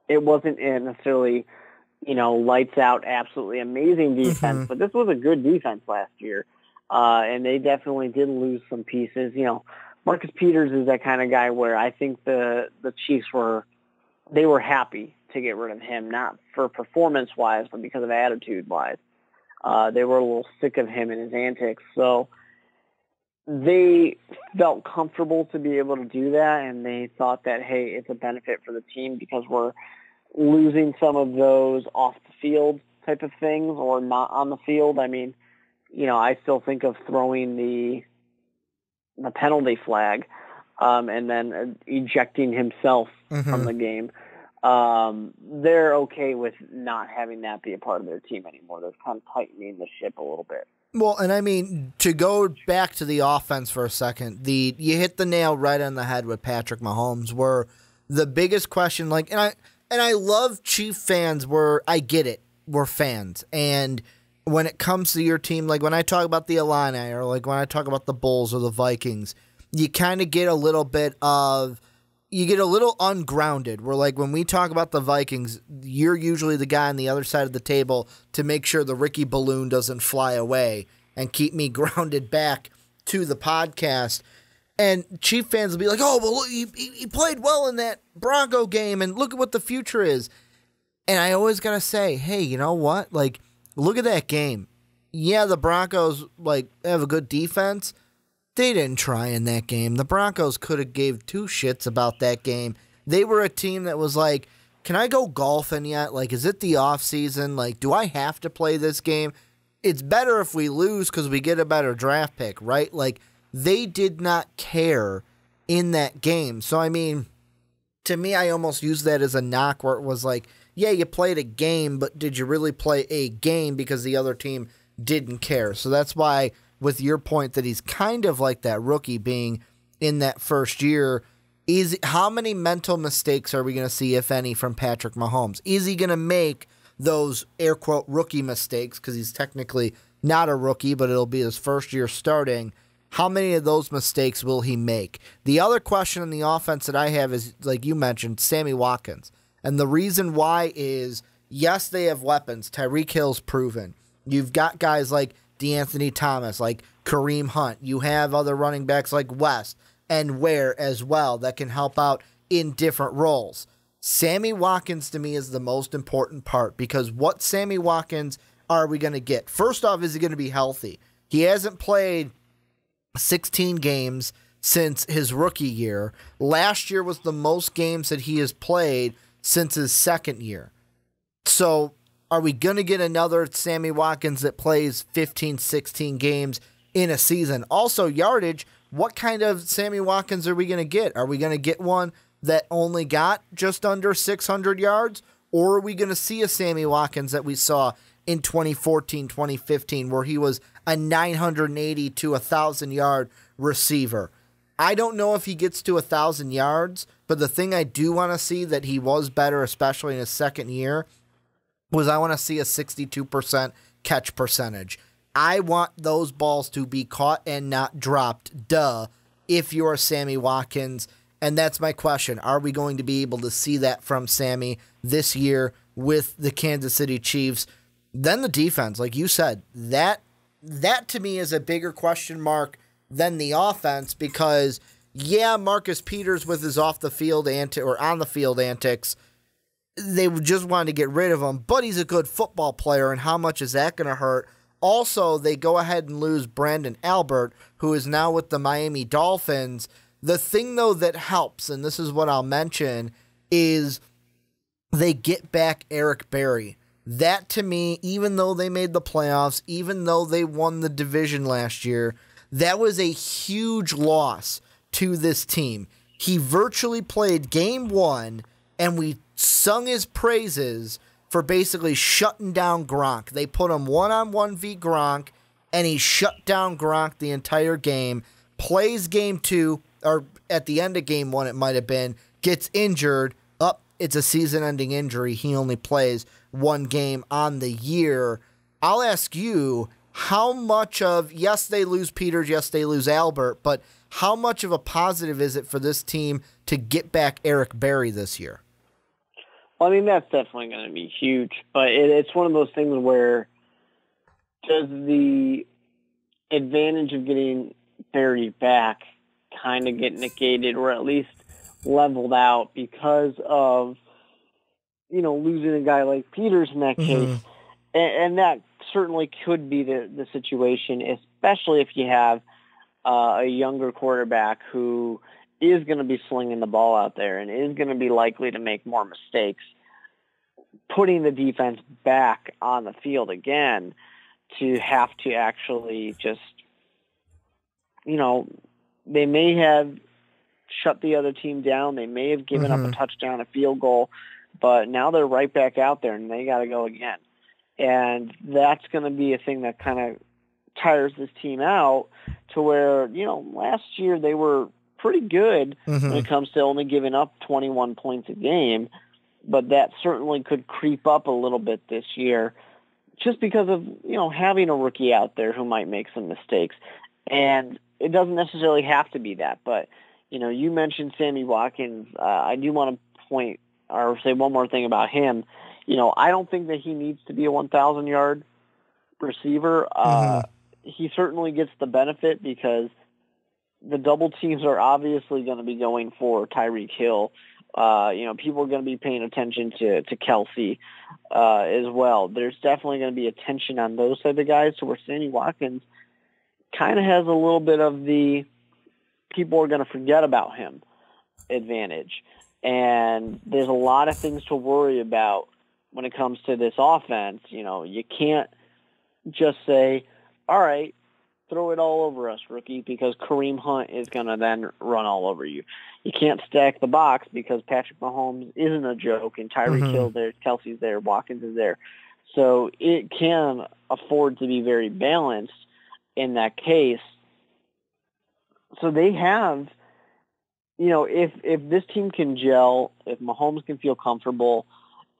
it wasn't necessarily, lights out, absolutely amazing defense, but this was a good defense last year. And they definitely did lose some pieces. Marcus Peters is that kind of guy where I think the Chiefs were happy to get rid of him, not for performance-wise, but because of attitude-wise. They were a little sick of him and his antics. So they felt comfortable to be able to do that, and they thought that, hey, it's a benefit for the team because we're losing some of those off-the-field type of things or not on the field. I mean, I still think of throwing the penalty flag and then ejecting himself from the game. They're okay with not having that be a part of their team anymore. They're kind of tightening the ship a little bit. Well, and I mean, to go back to the offense for a second, you hit the nail right on the head with Patrick Mahomes, where the biggest question, like, and I love Chief fans where I get it. We're fans. And when it comes to your team, like when I talk about the Illini or like when I talk about the Bulls or the Vikings, you kind of get a little bit of, you get a little ungrounded. Where like when we talk about the Vikings, you're usually the guy on the other side of the table to make sure the Ricky balloon doesn't fly away and keep me grounded back to the podcast. And Chief fans will be like, oh, well, look, he played well in that Bronco game, and look at what the future is. And I always got to say, hey, you know what? Like, look at that game. Yeah, the Broncos, like, have a good defense. They didn't try in that game. The Broncos could have gave two shits about that game. They were a team that was like, can I go golfing yet? Like, is it the off season? Like, do I have to play this game? It's better if we lose because we get a better draft pick, right? Like, they did not care in that game. So, I mean, to me, I almost use that as a knock where it was like, yeah, you played a game, but did you really play a game because the other team didn't care? So that's why, with your point that he's kind of like that rookie being in that first year, how many mental mistakes are we going to see, if any, from Patrick Mahomes? Is he going to make those air quote rookie mistakes, because he's technically not a rookie, but it'll be his first year starting? How many of those mistakes will he make? The other question in the offense that I have is, like you mentioned, Sammy Watkins. And the reason why is, yes, they have weapons. Tyreek Hill's proven. You've got guys like DeAnthony Thomas, like Kareem Hunt. You have other running backs like West and Ware as well that can help out in different roles. Sammy Watkins, to me, is the most important part, because what Sammy Watkins are we going to get? First off, is he going to be healthy? He hasn't played 16 games since his rookie year. Last year was the most games that he has played since his second year. So are we going to get another Sammy Watkins that plays 15, 16 games in a season? Also, yardage, what kind of Sammy Watkins are we going to get? Are we going to get one that only got just under 600 yards? Or are we going to see a Sammy Watkins that we saw in 2014, 2015, where he was a 980 to 1,000 yard receiver? I don't know if he gets to 1,000 yards, but the thing I do want to see that he was better, especially in his second year, was I want to see a 62% catch percentage. I want those balls to be caught and not dropped, if you're Sammy Watkins. And that's my question. Are we going to be able to see that from Sammy this year with the Kansas City Chiefs? Then the defense, like you said, that to me is a bigger question mark than the offense, because yeah, Marcus Peters with his off the field or on the field antics, they just wanted to get rid of him, but he's a good football player, and how much is that going to hurt? Also, they go ahead and lose Brandon Albert, who is now with the Miami Dolphins. The thing, though, that helps, and this is what I'll mention, is they get back Eric Berry. That, to me, even though they made the playoffs, even though they won the division last year, that was a huge loss to this team. He virtually played game one, and we sung his praises for basically shutting down Gronk. They put him one-on-one v Gronk, and he shut down Gronk the entire game. Plays game two, or at the end of game one it might have been, gets injured. It's a season-ending injury. He only plays one game on the year. I'll ask you, how much of, yes, they lose Peters, yes, they lose Albert, but how much of a positive is it for this team to get back Eric Berry this year? Well, I mean, that's definitely going to be huge, but it's one of those things where does the advantage of getting Berry back kind of get negated, or at least leveled out, because of, losing a guy like Peters in that case? And that certainly could be the situation, especially if you have a younger quarterback who is going to be slinging the ball out there and is going to be likely to make more mistakes. Putting the defense back on the field again to have to actually just, they may have shut the other team down. They may have given up a touchdown, a field goal, but now they're right back out there and they got to go again. And that's going to be a thing that kind of tires this team out to where, last year they were pretty good when it comes to only giving up 21 points a game, but that certainly could creep up a little bit this year just because of, having a rookie out there who might make some mistakes. And it doesn't necessarily have to be that, but, you mentioned Sammy Watkins. I do want to point or say one more thing about him. I don't think that he needs to be a 1,000-yard receiver. He certainly gets the benefit because the double teams are obviously going to be going for Tyreek Hill. People are going to be paying attention to Kelsey as well. There's definitely going to be attention on those type of guys to where Sammy Watkins kind of has a little bit of the people are going to forget about him advantage. And there's a lot of things to worry about when it comes to this offense. You can't just say, all right, throw it all over us, rookie, because Kareem Hunt is going to then run all over you. You can't stack the box because Patrick Mahomes isn't a joke, and Tyreek Hill there, Kelsey's there, Watkins is there. So it can afford to be very balanced in that case. So they have, if this team can gel, if Mahomes can feel comfortable,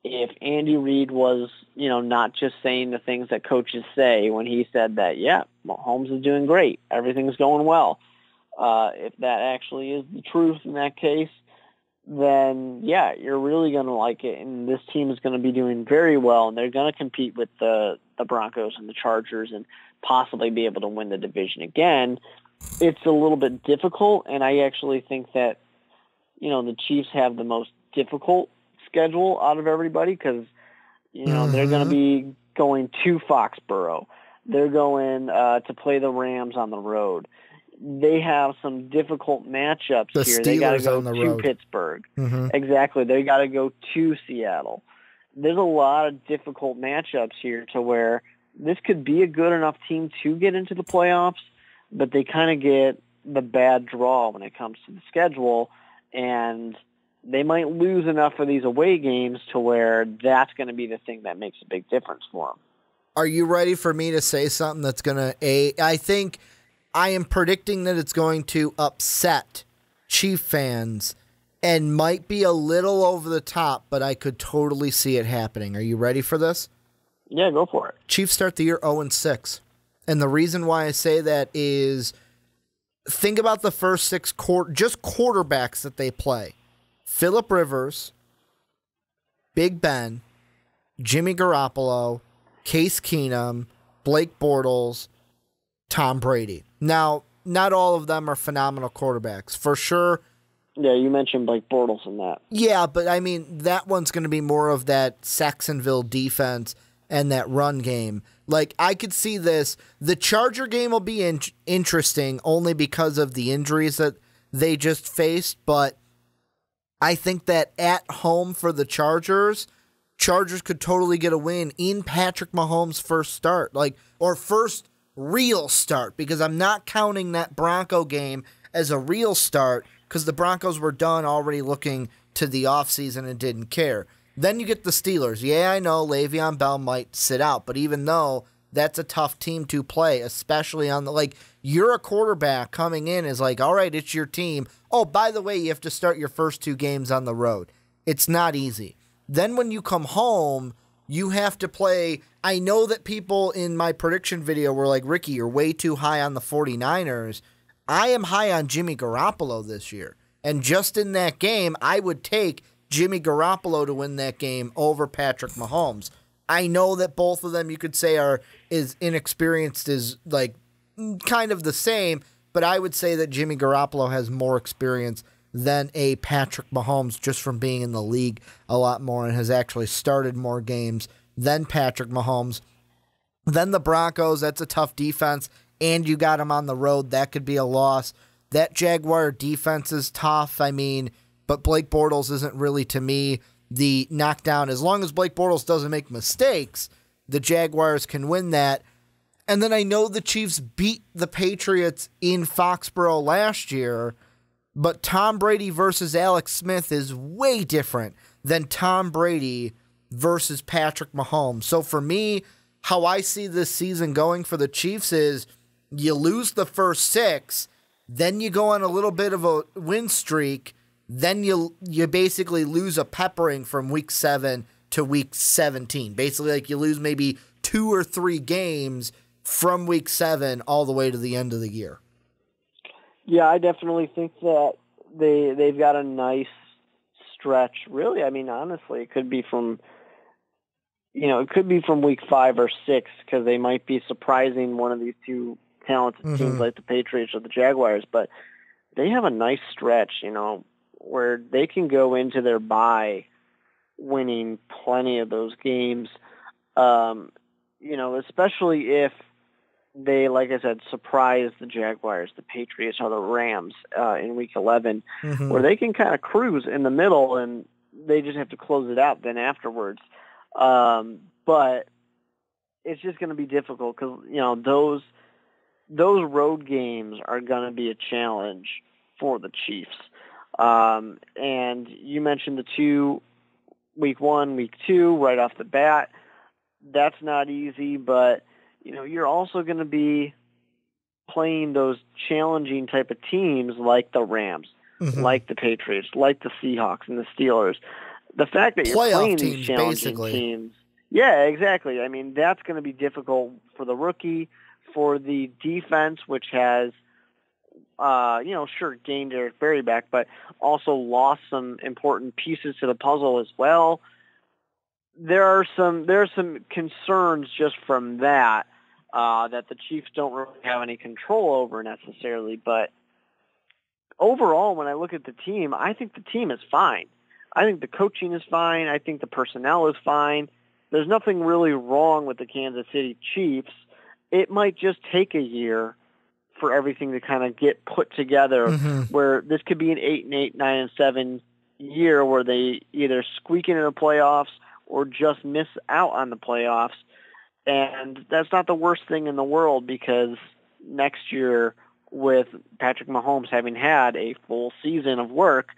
if Andy Reid was, not just saying the things that coaches say when he said that, Mahomes is doing great, everything's going well. If that actually is the truth in that case, then, you're really going to like it, and this team is going to be doing very well, and they're going to compete with the Broncos and the Chargers and possibly be able to win the division again. It's a little bit difficult, and I actually think that, the Chiefs have the most difficult schedule out of everybody because, they're going to be going to Foxborough. They're going to play the Rams on the road. They have some difficult matchups here. They got to go to Pittsburgh. Exactly. They got to go to Seattle. There's a lot of difficult matchups here to where this could be a good enough team to get into the playoffs, but they kind of get the bad draw when it comes to the schedule, and they might lose enough of these away games to where that's going to be the thing that makes a big difference for them. Are you ready for me to say something that's going to, I think I am predicting that it's going to upset Chief fans and might be a little over the top, but I could totally see it happening. Are you ready for this? Yeah, go for it. Chiefs start the year 0-6. And the reason why I say that is think about the first 6 just quarterbacks that they play. Phillip Rivers, Big Ben, Jimmy Garoppolo, Case Keenum, Blake Bortles, Tom Brady. Now, not all of them are phenomenal quarterbacks. For sure. Yeah, you mentioned Blake Bortles in that. Yeah, but I mean, that one's going to be more of that Saxonville defense and that run game. Like, I could see this. The Charger game will be interesting only because of the injuries that they just faced, but I think that at home for the Chargers could totally get a win in Patrick Mahomes' first start, or first real start, because I'm not counting that Bronco game as a real start because the Broncos were done already looking to the offseason and didn't care. Then you get the Steelers. Yeah, I know Le'Veon Bell might sit out, but even though that's a tough team to play, especially on the, you're a quarterback coming in is all right, it's your team. Oh, by the way, you have to start your first 2 games on the road. It's not easy. Then when you come home, you have to play. I know that people in my prediction video were like, Ricky, you're way too high on the 49ers. I am high on Jimmy Garoppolo this year. And just in that game, I would take Jimmy Garoppolo to win that game over Patrick Mahomes. I know that both of them you could say are as inexperienced as kind of the same, but I would say that Jimmy Garoppolo has more experience than a Patrick Mahomes just from being in the league a lot more and has actually started more games than Patrick Mahomes. Then the Broncos, that's a tough defense, and you got them on the road. That could be a loss. That Jaguar defense is tough, but Blake Bortles isn't really, to me, the knockdown. As long as Blake Bortles doesn't make mistakes, the Jaguars can win that. And then I know the Chiefs beat the Patriots in Foxborough last year, but Tom Brady versus Alex Smith is way different than Tom Brady versus Patrick Mahomes. So for me, how I see this season going for the Chiefs is you lose the first 6, then you go on a little bit of a win streak, then you basically lose a peppering from week 7 to week 17. Basically, like you lose maybe 2 or 3 games from week 7 all the way to the end of the year. Yeah, I definitely think that they've got a nice stretch. Really, I mean, honestly, it could be from week 5 or 6 because they might be surprising one of these two talented teams like the Patriots or the Jaguars. But they have a nice stretch, where they can go into their bye winning plenty of those games. Especially if they, like I said, surprise the Jaguars, the Patriots, or the Rams in Week 11, where they can kind of cruise in the middle and they just have to close it out then afterwards. But it's just going to be difficult because, those road games are going to be a challenge for the Chiefs. And you mentioned the 2, Week 1, Week 2, right off the bat. That's not easy, but you're also going to be playing those challenging type of teams like the Rams, like the Patriots, like the Seahawks and the Steelers. The fact that you're playing these challenging teams, yeah, exactly. I mean, that's going to be difficult for the rookie, for the defense, which has, gained Eric Berry back, but also lost some important pieces to the puzzle as well. There are some concerns just from that the Chiefs don't really have any control over necessarily. But overall, when I look at the team, I think the team is fine. I think the coaching is fine. I think the personnel is fine. There's nothing really wrong with the Kansas City Chiefs. It might just take a year for everything to kind of get put together, where this could be an 8-8, 9-7 year where they either squeak into the playoffs or just miss out on the playoffs. And that's not the worst thing in the world, because next year, with Patrick Mahomes having had a full season of work,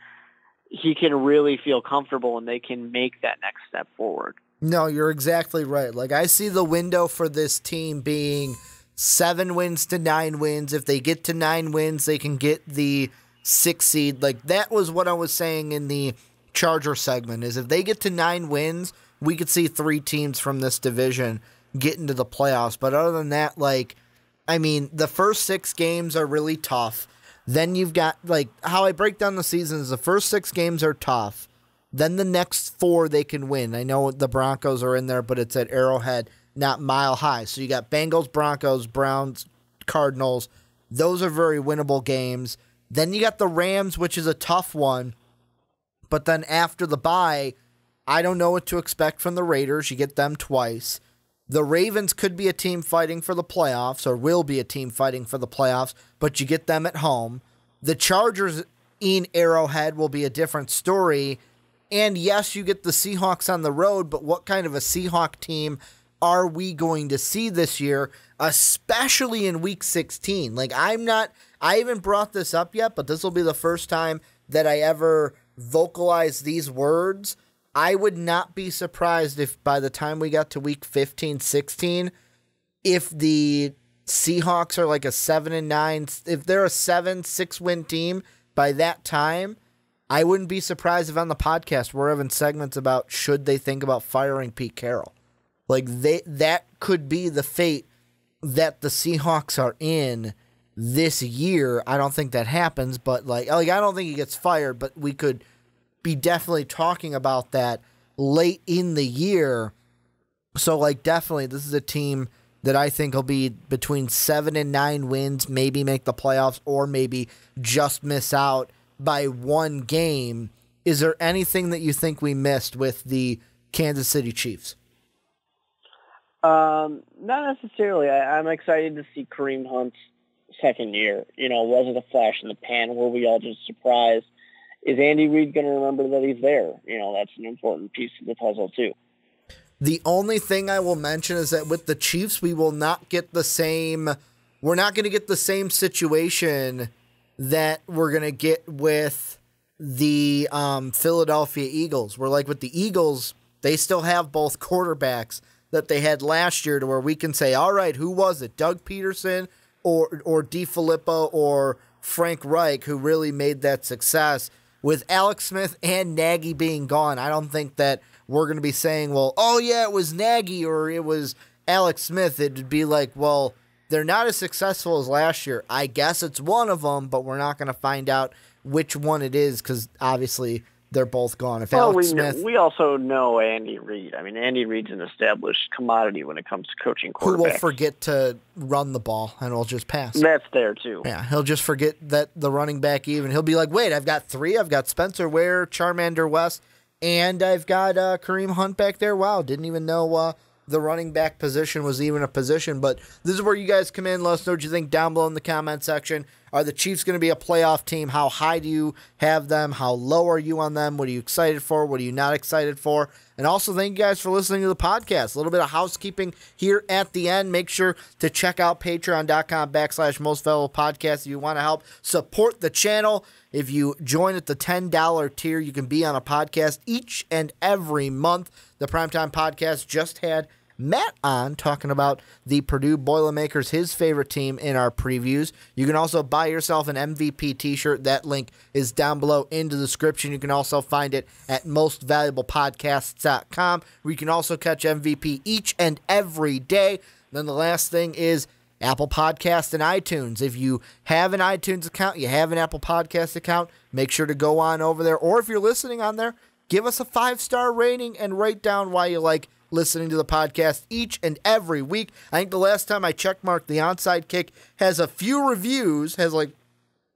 he can really feel comfortable and they can make that next step forward. No, you're exactly right. Like, I see the window for this team being 7 wins to 9 wins. If they get to 9 wins, they can get the 6th seed. Like, that was what I was saying in the Charger segment, is if they get to 9 wins, we could see 3 teams from this division get into the playoffs. But other than that, the first 6 games are really tough. Then you've got, how I break down the season is the first 6 games are tough. Then the next 4 they can win. I know the Broncos are in there, but it's at Arrowhead, not Mile High. So you got Bengals, Broncos, Browns, Cardinals. Those are very winnable games. Then you got the Rams, which is a tough one. But then after the bye, I don't know what to expect from the Raiders. You get them twice. The Ravens could be a team fighting for the playoffs, or will be a team fighting for the playoffs, but you get them at home. The Chargers in Arrowhead will be a different story. And yes, you get the Seahawks on the road, but what kind of a Seahawk team are we going to see this year, especially in Week 16? I haven't brought this up yet, but this will be the first time that I ever vocalize these words. I would not be surprised if by the time we got to Week 15, 16, if the Seahawks are like a 7-9, if they're a 7-6 win team by that time, I wouldn't be surprised if on the podcast we're having segments about should they think about firing Pete Carroll. That could be the fate that the Seahawks are in this year. I don't think that happens, but I don't think he gets fired, but we could be definitely talking about that late in the year. So definitely this is a team that I think will be between 7 and 9 wins, maybe make the playoffs, or maybe just miss out by 1 game. Is there anything that you think we missed with the Kansas City Chiefs? Not necessarily. I'm excited to see Kareem Hunt's second year. Was it a flash in the pan? Were we all just surprised? Is Andy Reid going to remember that he's there? That's an important piece of the puzzle too. The only thing I will mention is that with the Chiefs, we will not get the same. We're not going to get the same situation that we're going to get with the Philadelphia Eagles. We're with the Eagles, they still have both quarterbacks. that they had last year to where we can say, all right, who was it? Doug Peterson or DiFilippo or Frank Reich who really made that success? With Alex Smith and Nagy being gone, I don't think that we're going to be saying, well, oh yeah, it was Nagy or it was Alex Smith. It'd be like, well, they're not as successful as last year. I guess it's one of them, but we're not going to find out which one it is because obviously they're both gone. If Alex Smith, we also know Andy Reid. I mean, Andy Reid's an established commodity when it comes to coaching quarterbacks. Who will forget to run the ball and will just pass. That's there, too. Yeah, he'll just forget that the running back even. He'll be like, wait, I've got three. I've got Spencer Ware, Charmander West, and I've got Kareem Hunt back there. Wow, didn't even know the running back position was even a position. But this is where you guys come in. Let us know what you think down below in the comment section. Are the Chiefs going to be a playoff team? How high do you have them? How low are you on them? What are you excited for? What are you not excited for? And also thank you guys for listening to the podcast. A little bit of housekeeping here at the end. Make sure to check out patreon.com/mostvaluablepodcast if you want to help support the channel. If you join at the $10 tier, you can be on a podcast each and every month. The Primetime Podcast just had Matt on talking about the Purdue Boilermakers, his favorite team, in our previews. You can also buy yourself an MVP t-shirt. That link is down below in the description. You can also find it at mostvaluablepodcasts.com, where you can also catch MVP each and every day. Then the last thing is Apple Podcast and iTunes. If you have an iTunes account, you have an Apple Podcast account, make sure to go on over there. Or if you're listening on there, give us a 5-star rating and write down why you like listening to the podcast each and every week. I think the last time I checkmarked, the Onside Kick has a few reviews, has like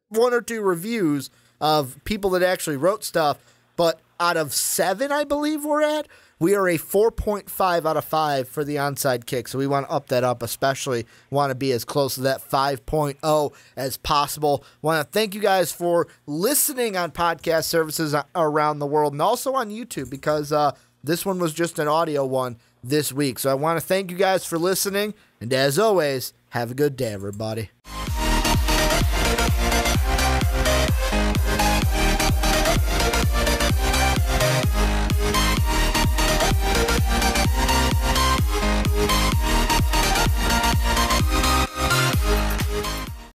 1 or 2 reviews of people that actually wrote stuff, but out of 7, I believe we are a 4.5 out of 5 for the Onside Kick, so we want to up that up, especially want to be as close to that 5.0 as possible. Want to thank you guys for listening on podcast services around the world and also on YouTube, because this one was just an audio one this week. So I want to thank you guys for listening. And as always, have a good day, everybody.